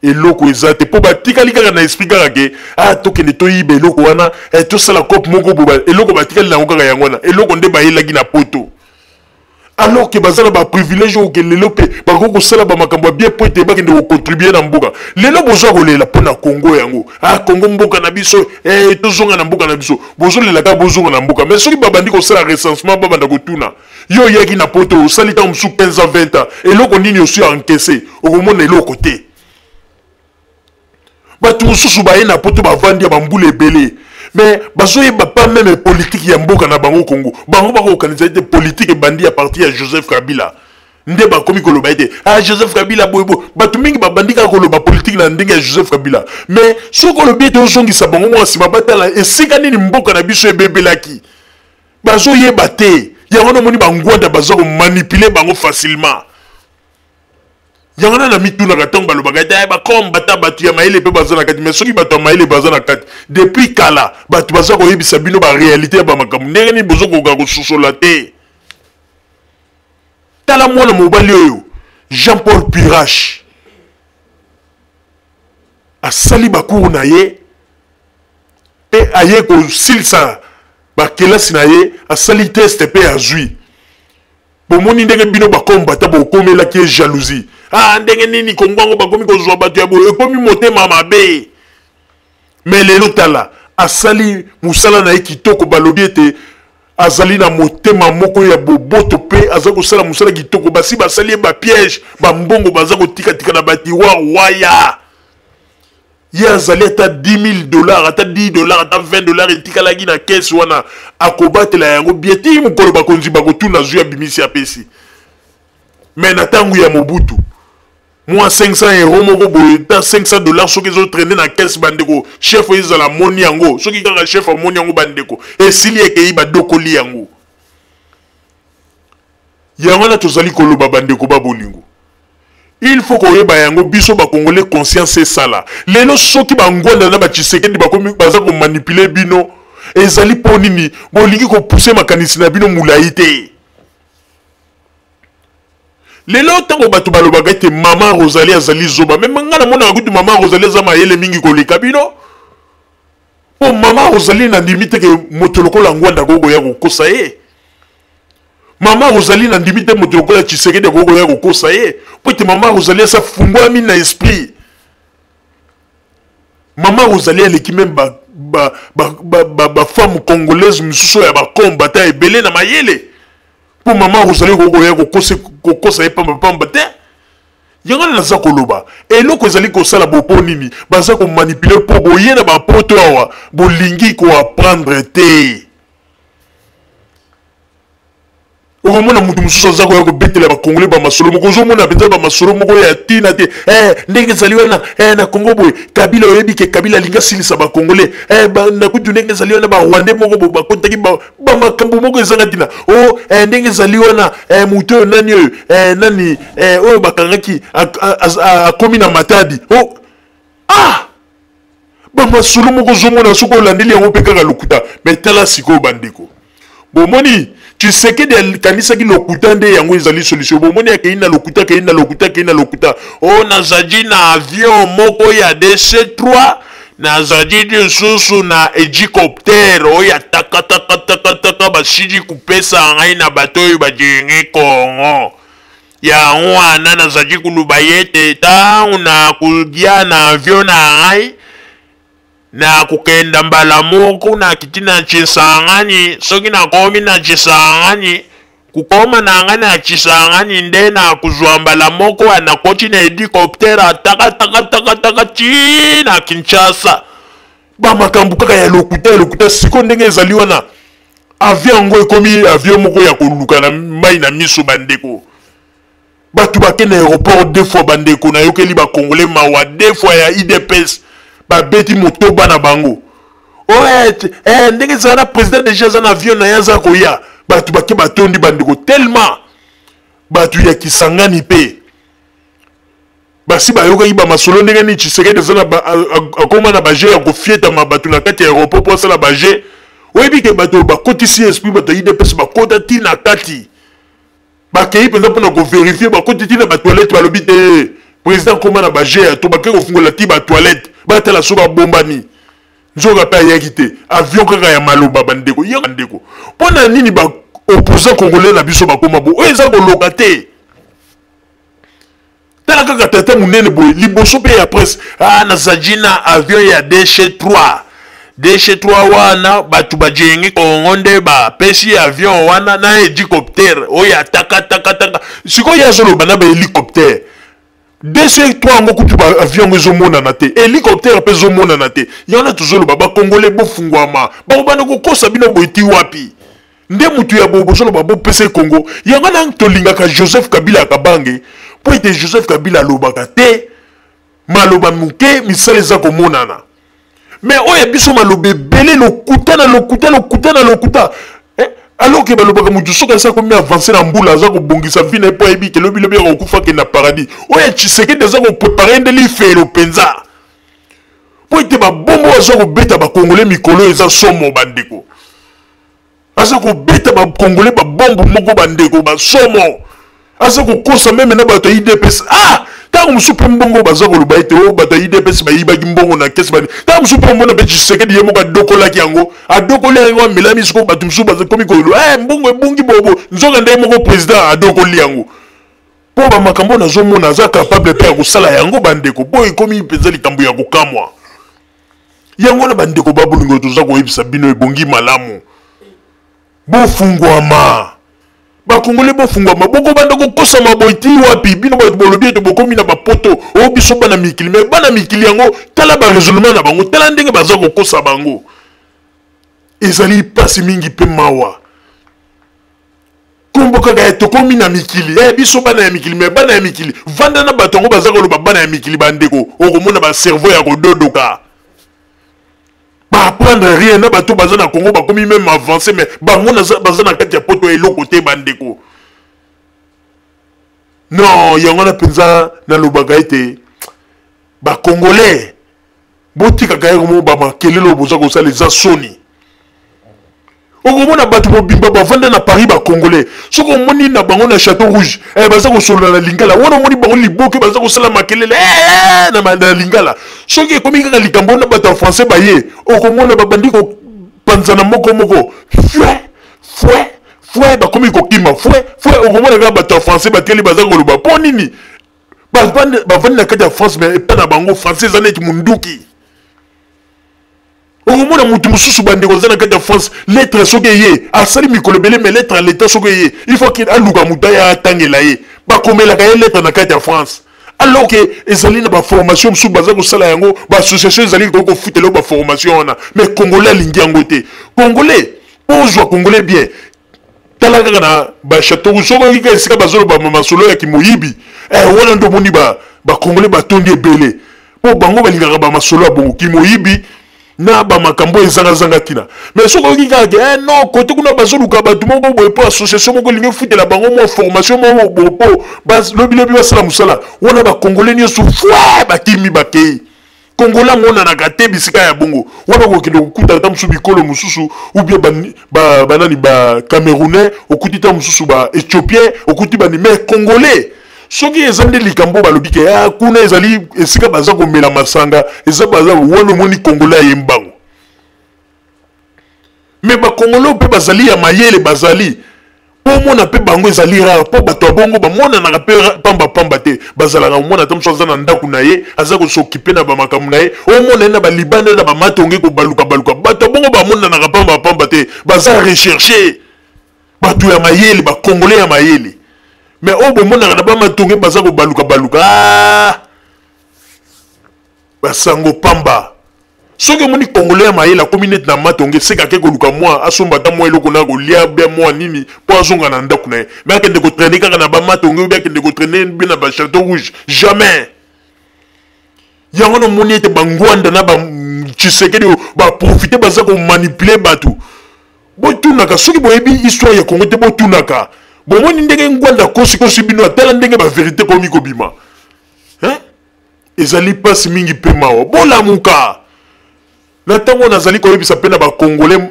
eloko ezate po batikali kaka na esprit kaka ke tokende toyiba eloko wana tosala kope moko boba eloko batikali nango kaka yango wana eloko nde bayelaki na poto alors que bazala ba privilège oke lelo pe bako kosala ba makambo ya bien po ete bakende kocontribuer na mboka lelo bozwa kolela mpo na Congo yango Congo mboka na biso tozonga na mboka na biso bozolela kaka bozonga na mboka mais soki babandi kosala recensement babanda kotuna yo yaki na poto osali ntango mosusu 15 ans 20 ans eloko nini osi encaissé okomona eloko te bato mosusu baye na poto bavandi ya bambula ebele mais bazoyeba pas même politique ya mboka na bango Congo bango bakoorganize ete politique ebandi ya parti ya Joseph Kabila nde bakomi koloba ete Joseph Kabila boyebo bato mingi babandi kaka koloba politique na ndenge ya Joseph Kabila mais soki olobi ete ozongisa bango mwa nsima batala esika nini mboka na biso ebebelaki bazoyeba te yango na moni bangwanda baza ko manipuler bango facilement yango na mituna katong balobaka ete bakombata bato ya maele pe baza na kati mais soki bato ya maele baza na kati depuis kala bato baza koyebisa bino ba réalité ya bamakambo ndenge nini bozokoka kososola te tala mwana mobali oyo Jean-Paul Pirache asali bakour na ye pe aye kosilisa bakelasi na ye asali test pe azwi bomoni ndenge bino bakombata bokomelaki ye jalousie ndenge nini kongwango bakomi kozwa bato ya boye ekomi motema mabe mais lelo tala asali musala na ye kitoko balobi ete azali na motema moko ya boboto pe aza kosala musala kitoko basi basali ye bapiège bambongo baza kotika na batiroir waya ye azali ata $10,000 ata $10 ata $20 etikalaki na kese wana akobatela yango bieti mokolo bakonzi bakotuna zwi abimisi apesi mais na ntango ya Mobutu moi 500 € moko boye ta $500 soki ezotraîne na kese bandeko chef ezala moni yango soki kaka chef amoni yango bandeko esili ekei badokoli yango yango na tozali koloba bandeko babolingo il faut koyeba yango biso ba congolais conscience esala lelo soki bangwanda na ba Tshisekedi bakomi baza ko manipuler bino ezali po nini bolingi ko pousser makanisi na bino mulai te lelo tango bato balobaka ete mama Rosalie azali zoba mais manga na mona kutu mama Rosalie za mayele mingi koleka bino po mama Rosalie na ndimite ke motoloko la ngwanda gogo ya kokosa ye. Mama Rosalie na ndimite motoloko la Tshisekedi gogo ya kokosa ye. Po te mama Rosalie sa fungwami na esprit. Mama Rosalie aleki même ba femme congolaise misusu ya ba combattant ebele na mayele. Po mama Rosalie gogo ya kokosa ye pamba te. Yango na za koloba eloko ezali kosala bopo nini baza ko manipuler po boye na ba poto awa bolingi ko apprendre te. Okomona mutu mususu aza ko ya ko betela ba congolais ba masolo moko zo mona benza ba masolo moko ya tina te ndenge ezali wana na Congo boy Kabila oyebi ke Kabila linga silisa ba congolais na kutu ndenge ezali wana ba Rwandais moko ba kontaki ba makambo moko ezanga tina ndenge ezali wana mutu nani nani oyo bakangaki akomi na Matadi ba masolo moko zo mona soko olandeli yango pe kaka lokuta mais tala siko bandeko bomoni Tshisekedi kanisaki lokuta nde yango ezali solution bomoni akeina lokuta nazadi na avion moko ya DC-3 nazadi lisusu na hélicoptère oya taka basidi kupesa ngai na bato oyo bajengi Kongo yango wana nazadi kuluba yete ntango na kugia na avion na ngai na kukenda mbala moko na kiti na Chisangani soki na komi na Chisangani kukoma na nga na Chisangani nde na kuzwa mbala moko na koti na helicoptère taka chi na Kinshasa ba makambu kaka ya lokuta siko ndenge ezali wana avion ngo ekomi avion moko ya koluka na mai na miso bandeko batu bakene aéroport deux fois bandeko na yokeli ba congolais mawa deux fois ya IDPS ba beti motoba na bango ndenge zana président déjà zana avion na yaza koya batu bake batondi bandeko tellement batu ya Kisangani pe basi bayoka iba masolo ndenge ni Tshisekedi zana akoma na baje ya kofieta mabatu na kati ya aéroport pour sala baje oyebi ke bato bakotisi esprit bato IDPS bakota tina kati bakei penza pona ko vérifier bakoti tina ba toilette balobi te président koma na baje to bakei ko fungola ti ba toilette batala soka bombani nzoka pa yaki te avion kaka ya maloba bandeko ya bandeko pona nini ba opposant congolais na biso bakoma bo eza ko loka te tala kaka tata munene boy liboso pe ya presse nazajina avion ya DC-3 wana batu bajengi Kongo nde ba pesi avion wana na hélicoptère oya taka siko ya zolo bana ba hélicoptère DC-3 ngo kutu ba avion ngo mona na te hélicoptère pe zo mona na te yana tuzolo ba congolais bo fungwama ba bana ko kosa bino boiti wapi nde mutu ya bobo zolo ba bo pesi Congo yanga na tolinga ka Joseph Kabila kabange po ete Joseph Kabila lobaka te maloba muke misale za ko monana mais oya biso malobe belé lokuta alors que balobaka mutu soka sa ko mi avancer na mbula za ko bongisa vina po ebi ke lobi ko kufa ke na paradis oya Tshisekedi za ko préparer ndeli felo penza po ete ba bombo za ko beta ba congolais mikolo eza somo bandeko asa ko beta ba congolais ba bombo moko bandeko ba somo asa ko kosa même na bato IDPS tango musupe mbongo baza koloba ete bato IDPS bayibaki mbongo na kesi bani tango musupe mbona be Tshisekedi ye moko adokolaki yango adokoli yango amelami siko bato musupe baza komi kolo mbongo ebungi bobo nzoka nde moko président adokoli yango po ba makambo nazomona aza capable pe ya kosala yango bandeko po ekomi mpenza likambo ya kokamwa yango na bandeko babolingo toza koyebisa bino ebongi malamu bofungwama bakongole bofungwama boko banda kokosa maboiti wapi bino bato bolobi ete bokomi na bapoto o biso bana mikili mais bana mikili yango tala ba raisonnement na bango tala ndenge baza kokosa bango ezali pasi mingi pe mawa kombo kaka tokomi na mikili biso bana ya mikili mais bana ya mikili vanda na bato ngo baza koloba bana ya mikili bandeko okomona ba cerveau ya kododoka ba apprendre rien na bato baza na Congo ba komi même avancer mais bango baza na kati ya poto eloko te bandeko non yango na penza na lobaka ete ba congolais botika kaya mo ba makelelo boza ko sala za soni okomona bato mobimba bavanda na Paris ba congolais soko moni na bango na Château Rouge baza ko solo na lingala wana moni bango liboke baza ko sala makelele na lingala soki ekomi kaka likambo na bato français baye okomona babandi ko panzana moko fouet bakomi ko kima fouet okomona kaka bato français bakeli baza ko loba po nini bavandi na kati ya France mais epa na bango français zaneti munduki okomona mutu mususu bandeko za na kati ya France lettre soki ye asali mikolo ebele mais lettre à l'état soki ye il faut qu'il aluka mutu aya atangela ye bakomelaka ye lettre na kati ya France alors que ezali na baformation mosusu baza kosala yango baassociation ezali kofutela baformation wana mais congolais alingi yango te congolais ozwa congolais bien tala kaka na bachâteau rouge soki okika esika bazoloba masolo ya kimoyibi wana ndo omoni bacongolais batondi ebele mpo bango balingaka bamasolo ya bongo kimoyibi na bamakambo ezanga tina mais soki oyoki kaka non kote kuna bazoluka bato moko boye mpo association moko elingi efutela bango mwa formation moko boye mpo lobilobi basala mosala wana bacongolais nyonso fwe bakimi bakei congolais amonanaka te bisika ya bongo wana kokende kokuta ata mosusu bikolo mosusu ubie banani bacamerounais okuti ta mosusu baéthiopien okuti bani mais congolais soki eza nde likambo balobi ke kuna ezali esika baza komela masanga eza baza wana omoni congolais aye mbango me bacongolais mpe bazali ya mayele bazali mpo omona mpe bango ezali rare mpo bato ya bongo bamonanaka mpe pambapamba te bazalaka omona ata mosu aza na ndako na ye aza kosokipe na bamakambo na ye omona ye na balibanda na bamatonge kobaluka bato ya bongo bamonanaka pambapamba te baza recherche bato ya mayele bacongolais ya mayele mais au bon moment na ba matonge baza ko baluka basango pamba soki moni congolais ya mayela communauté na matonge seka ke ko luka moi asomba ta moi eloko na ko lia be moi nini po azonga na ndako na ye mais akende ko traîner kaka na ba matonge ou akende ko traîner bien na ba Château Rouge jamais yango no moni ete bangwanda na ba Tshisekedi ba profiter baza ko manipuler bato bo tunaka soki boyebi histoire ya Congo te bo tunaka bomoni ndenge ngwanda kosi bino atala ndenge ba vérité komi kobima ezali pasi mingi pe mawa bolamuka na tango nazali koyebisa pe na bacongolais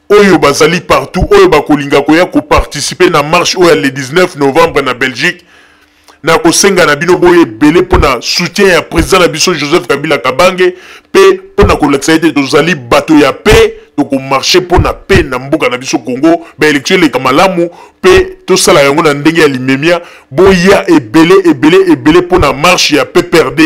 oyo bazali partout oyo bakolinga koya koparticiper na marche oyo le 19 novembre na Belgique na kosenga na bino boye ebele mpona soutien ya président na biso Joseph Kabila Kabange pe mpona kolakisa ete tozali bato ya pe tokomarche mpona pe na mboka na biso Congo baélection eleka malamu pe tosala yango na ndenge ya limemia boya ebele mpona marche ya PPRD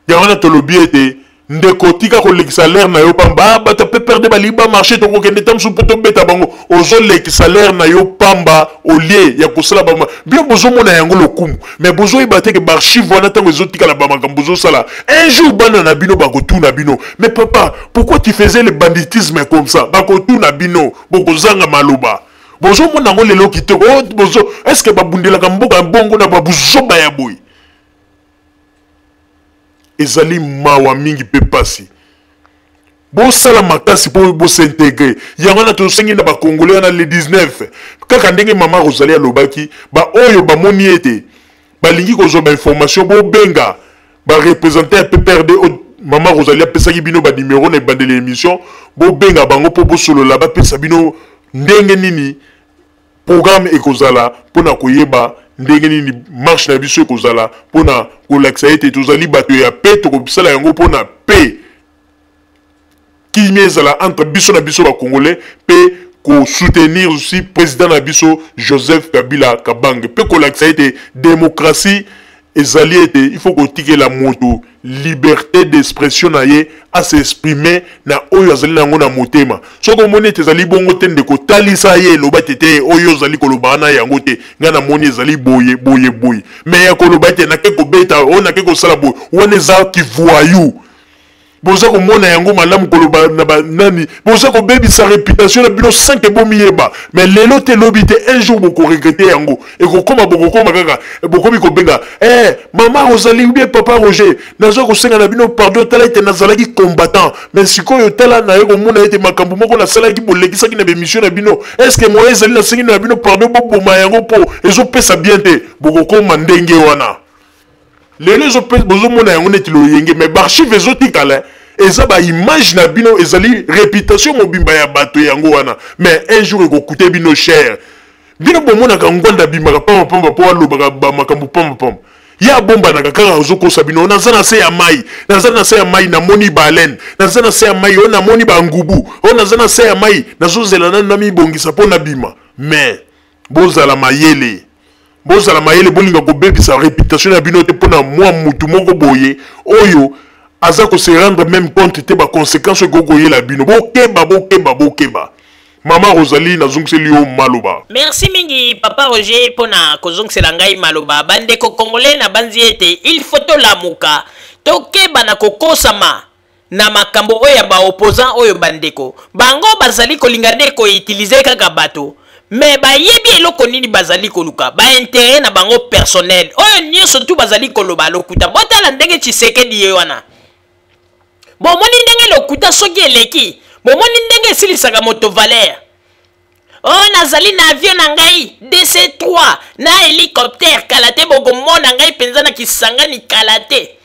yango wana tolobi ete ndeko tika kolekisa l'air na yo pamba bato PPRD baliba marché tokokende ta mosusu mpo tobeta bango ozolekisa l'air na yo pamba olie ya kosala bama bien bozomona yango lokumu mais bozoyeba te ke baarchive wana ntango ezotikala bamakambo bozosala un jour bana na bino bakotuna bino mais papa pourquoi tu faisais le banditisme comme ça bakotuna bino bokozanga maloba bozomona yango lelo kitoko bozo est-ce que babundelaka mboka bongo na babuzoba ya boye ezali mawa mingi pe pasi bosala makasi po bosintegre yango na tosengi na bacongolais wana le 19 kaka ndenge mama Rosalie alobaki oyo bamoni ete balingi kozwa bainformation bobenga barepresente ya PPRD mama Rosalie apesaki bino banimero na ebandeli émission bobenga bango mpo bosolola bapesa bino ndenge nini programme ekozala mpona koyeba ndenge nini marche na biso ekozala mpona kolakisa ete tozali bato ya pe tokosala yango mpona pe kimia ezala entre biso na biso bacongolais mpe kosoutenir aussi président na biso Joseph Kabila Kabange mpe kolakisa ete démocratie ezali ete il faut kotikela moto liberté d'expression na ye à s'exprimer na oyo azali nango na motema soki omoni ete ezali bongo te ndeko talisa ye eloba tete oyo ozali koloba na yango te nga na moni ezali boye mais ya koloba ete nake kobeta oyo nake kosala boye wana eza kivoyu boza komona yango malamu koloba na banani boza kobebisa réputation na bino 5 bomiyeba mais lelo te lobi te un jour bokoregrete yango ekokoma bokokoma kaka bokomi kobenga mama Rosalie bien papa Roger naza kosenga na bino pardon tala ete nazalaki combattant mais sikoyo tala na yo komona ete makambo moko nasalaki bolekisaki na bemission na bino est-ce que moi ezali nasengi na bino pardon boboma yango mpo ezopesa bien te bokokoma ndenge wana lelo bozomona yango neti loyenge mais barchive ezotikala eza ba image na bino ezali réputation mobimba ya bato yango wana mais un jour ekocoûter bino cher bino bomonaka ngwanda bimaka pamba po alobaka bamakambo pamba ya bomba na kaka ozokosa bino naza na se ya mai naza na se ya mai na moni baleine naza na se ya mai ona moni bangubu ona naza na se ya mai nazozela na mibongisa po na bima mais bozala mayele bolinga kobebisa réputation ya bino te pona mwa mutu moko boye oyo aza ko se rendre même compte te ba conséquences gogoyela bino bokeba Mama Rosalie nazungseli yo maloba. Merci mingi papa Roger pona kozungsela ngai maloba bande ko congolais na banziete il faut to lamuka tokeba na kokosama na makambo oyo ba opposant oyo bandeko bango bazali kolingane ko utiliser kaka bato mais ba yebi eloko nini bazali koluka ba intérêt na bango personnel oyo nyonso tu bazali koloba lokuta botala ndenge Tshisekedi ye wana bomoni ndenge lokuta soki eleki bomoni ndenge silisaka moto Valère oh nazali na avion na ngai DC3 na hélicoptère kalate bokomona ngai penza na kisangani kalate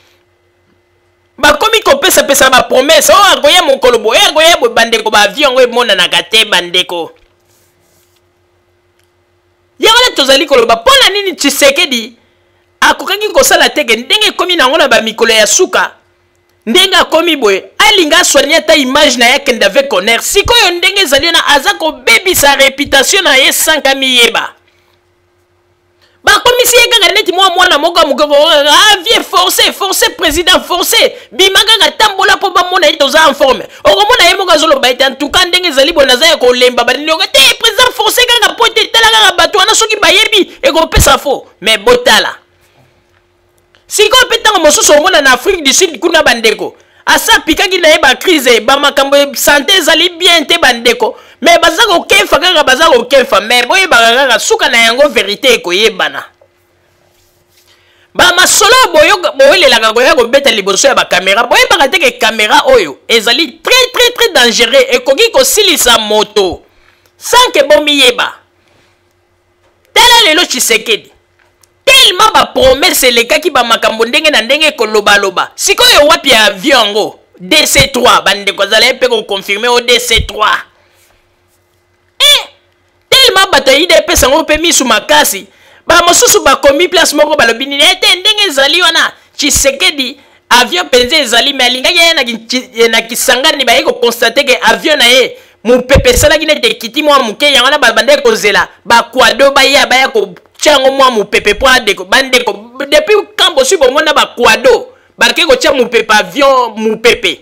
bakomi kopesa pesa ba promesse oh agoya mokolo boye agoya bo bandeko ba avion ngo mona na kate bandeko yala tozali koloba pona nini Tshisekedi akokaki kosala teke ndenge komi na ngona ba mikolo ya suka ndenga komi boye alinga soigner ta image na yake ndave connaître sikoyo ndenge zali na azako baby sa réputation na ye sanka miyeba ba komi si yeka neti mwana moko mukoko vie forcé président forcé bimaka ka tambola po ba mona itoza en forme okomona ye moko zolo baita en tout cas ndenge zali bona za ko lemba ba ndingo te président forcé kaka pote tala kaka bato wana soki bayebi e ko pesa fo mais botala siko petango mosusu omona na Afrique du Sud kuna bandeko asa pikaki na eba crise ba makambo santé zali bien te bandeko mais bazako kefa kaka bazako kefa mais boye bakaka suka na yango vérité ko yebana ba masolo boyelelaka koya kobeta liboso ya ba caméra boye bakateke caméra oyo ezali très dangereux ekoki kosilisa moto sans que bomi yeba tala lelo Tshisekedi tellement ba promesse lekaki ba makambo ndenge na ndenge koloba sikoyo wapi ya avion ngo DC3 bande ko zala pe ko confirmer au DC3 tellement batayi de pesa ngo pe misu makasi ba mosusu ba komi place moko balobi ni ete ndenge zali wana Tshisekedi avion penze ezali mais alinga ye na kisangani ba yeko constater que avion na ye mupepe salaki nete kiti mwa muke yango na bande ko zela ba kwado ba ya ko chango mwa mupepe po adeko bandeko depuis quand bosu bomona ba kwado barke ko tia mupepe avion mupepe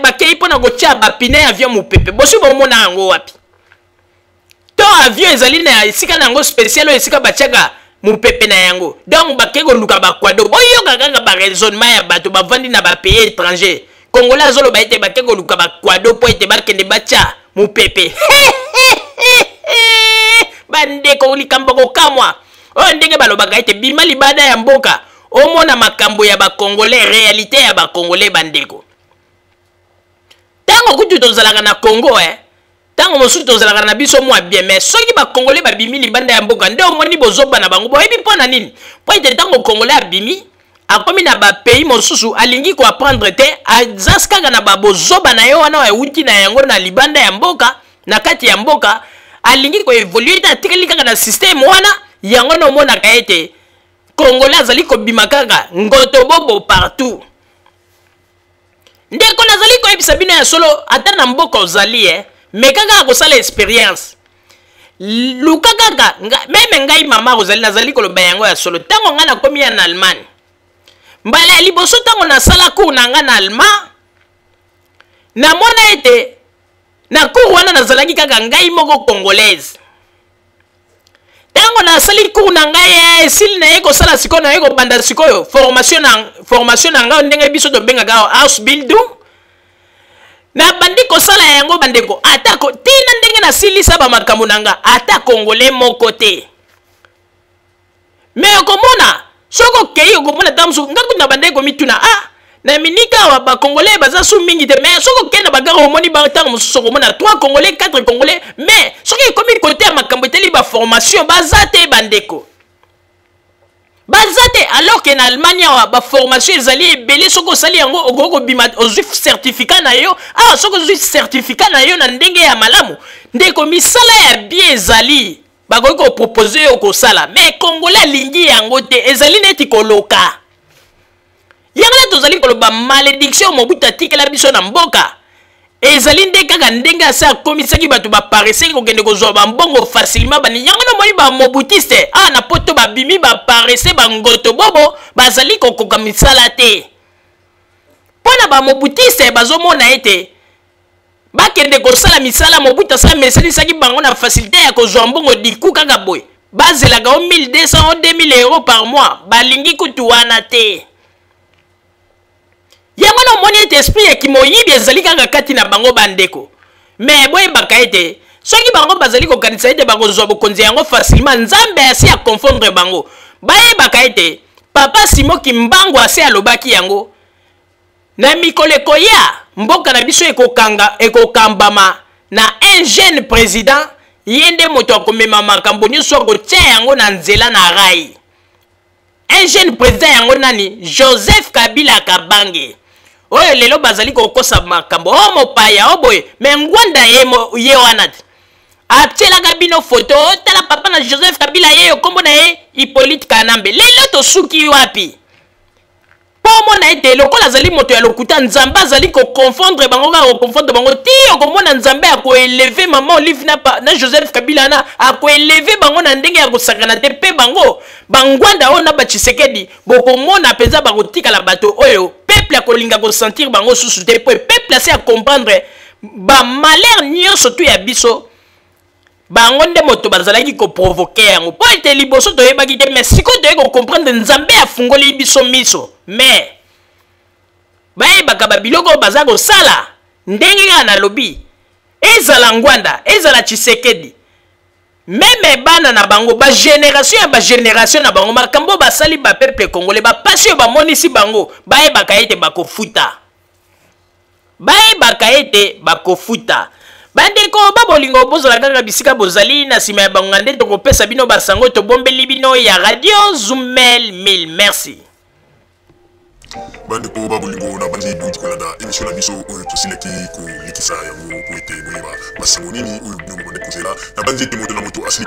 bakei pona ko tia ba pine avion mupepe bosu bomona yango wapi to avion ezali na esika nango spécial o esika batiaka mupepe na yango donc bakei ko luka ba kwado boyo kaka ba raisonnement ya bato bavandi na ba pays étranger congolais azolo ba ete bakei ko luka ba kwado po ete bakende batia mupepe bandeko likambo ko kamwa o ndenge balobaka ete bima libada ya mboka omona makambo ya ba congolais réalité ya ba congolais bandeko tango kutu tozalaka na Congo tango mosusu tozalaka na biso mwa bien mais soki ba congolais ba bimi libanda ya mboka nde omoni bozoba na bango boyebi pona nini po ete tango congolais abimi akomi na ba pays mosusu alingi ko apprendre te azaskaka na ba bozoba na yo wana euti na yango na libanda ya mboka na kati ya mboka alingi ko évoluer ta tikali kaka na système wana yango no mona ka ete congolais azali ko bima kaka ngoto bobo partout ndeko nazali ko ebisa bino ya solo ata na mboka ozali mais kaka ko sala expérience luka kaka meme ngai mama ozali nazali ko loba yango ya solo tango ngana komi na Allemagne mbale liboso tango na sala cours na ngana Allemagne na mona ete na cours wana nazalaki kaka ngai moko congolaise tango na sali cours na ngai esili na yeko sala sikoyo na yeko banda sikoyo formation na ngai ndenge biso to benga ga Ausbildung na bandi ko sala yango bandeko atako tina ndenge na silisa ba makambo nanga ata congolais moko te mais komona soko kei komona tamsu ngaku na bandeko mituna na minika wa ba congolais baza su mingi te mais soko kena bagara omoni ba tango mususu komona 3 congolais 4 congolais mais soki komi côté ya makambo teli ba formation baza te bandeko bazate alors que en Allemagne ba formation ezali ebele soko sali yango okoko bima ozwi certificat na yo soko ozwi certificat na yo na ndenge ya malamu ndeko misala ya bien ezali bakoki ko proposer yo ko sala mais congolais lingi yango te ezali neti koloka yangala tozali koloba malédiction Mobutu atikela biso na mboka ezali nde kaka ndenge asa akomisaki bato bapareseki kokende kozwa bambongo facilement bani yango na moni ba mobutiste na poto babimi baparese bangoto bobo bazali kokoka misala te mpona bamobutiste bazomona ete bakende kosala misala Mobutu asala meselisaki bango na facilité ya kozwa mbongo diku kaka boye bazelaka 1200 2000 euros par mois balingi kutu wana te yango na moni ete esprit ya kimoyibi ezali kaka kati na bango bandeko mais boyebaka ete soki bango bazali kokanisa ete bakozwa bokonzi yango facilement nzambe asi ya confondre bango bayebaka ete papa Simo Kimbangu asi alobaki yango na mikolo ekoya mboka na biso ekokambama na un jeune président ye nde moto akomema makambo nyonso akotia yango na nzela na rai un jeune président yango nani Joseph Kabila Kabange oyo lelo bazali kokosa makambo mopaya boye me ngwanda ye wana te atielaka bino foto tala papa na Joseph Kabila ye kombo na ye Hippolyte Kanambe lelo tosuki wapi po mona ete lokola azali moto ya lokuta nzambe azali koconfondre bango kaka koconfondre bango ti okomona nzambe akoeleve mama Olive na Joseph Kabila na akoeleve bango na ndenge ya kosakana te mpe bango bangwanda oyo na bachisekedi bokomona mpenza bakotikala bato oyo peuple akolinga kosentir bango susu te po peuple asi akomprendre bamalere nyonso tu ya biso bango nde moto bazalaki koprovoke yango po ete liboso toyebaki te mais sikoyo toyei kokomprendre nzambe afungoli biso miso mais bayebaka babiloko oyo baza kosala ndenge kaka nalobi ezala ngwanda ezala Tshisekedi meme bana na bango bagénération na bango makambo basali bapeuple congolais bapasi oyo bamonisi bango bayebaka ete bakofuta bandeko babolingo bozala kaka bisika bozali na nsima ya bango nde tokopesa bino basango tobombeli bino ya radio Zumel 1000 merci bandeko babolingo na bandi duti kolanda émission na biso oyo tosilaki kolikisa yango po ete boyeba basango nini oyo bino bobande kozela na bandi ete moto na moto asili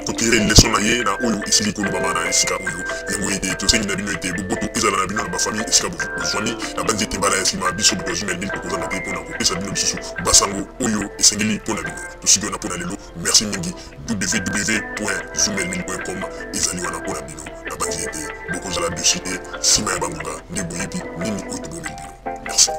kotire leson na ye na oyo esili kolobama na esika oyo yango ete tosengi na bino ete boboto ezala na bino na bafamille esika bozwani na bandi ete mbala ya nsima biso boto Zumel 1000 tokozanga te mpona kopesa bino lisusu basango oyo esengeli mpona bino tosiki wana mpona lelo merci mingi www.zumel1000.com ezali wana mpona bino na bandi ete bokozala dessus te nsima ya bangonga nde boyebi nini oyo tobomeli bino merci.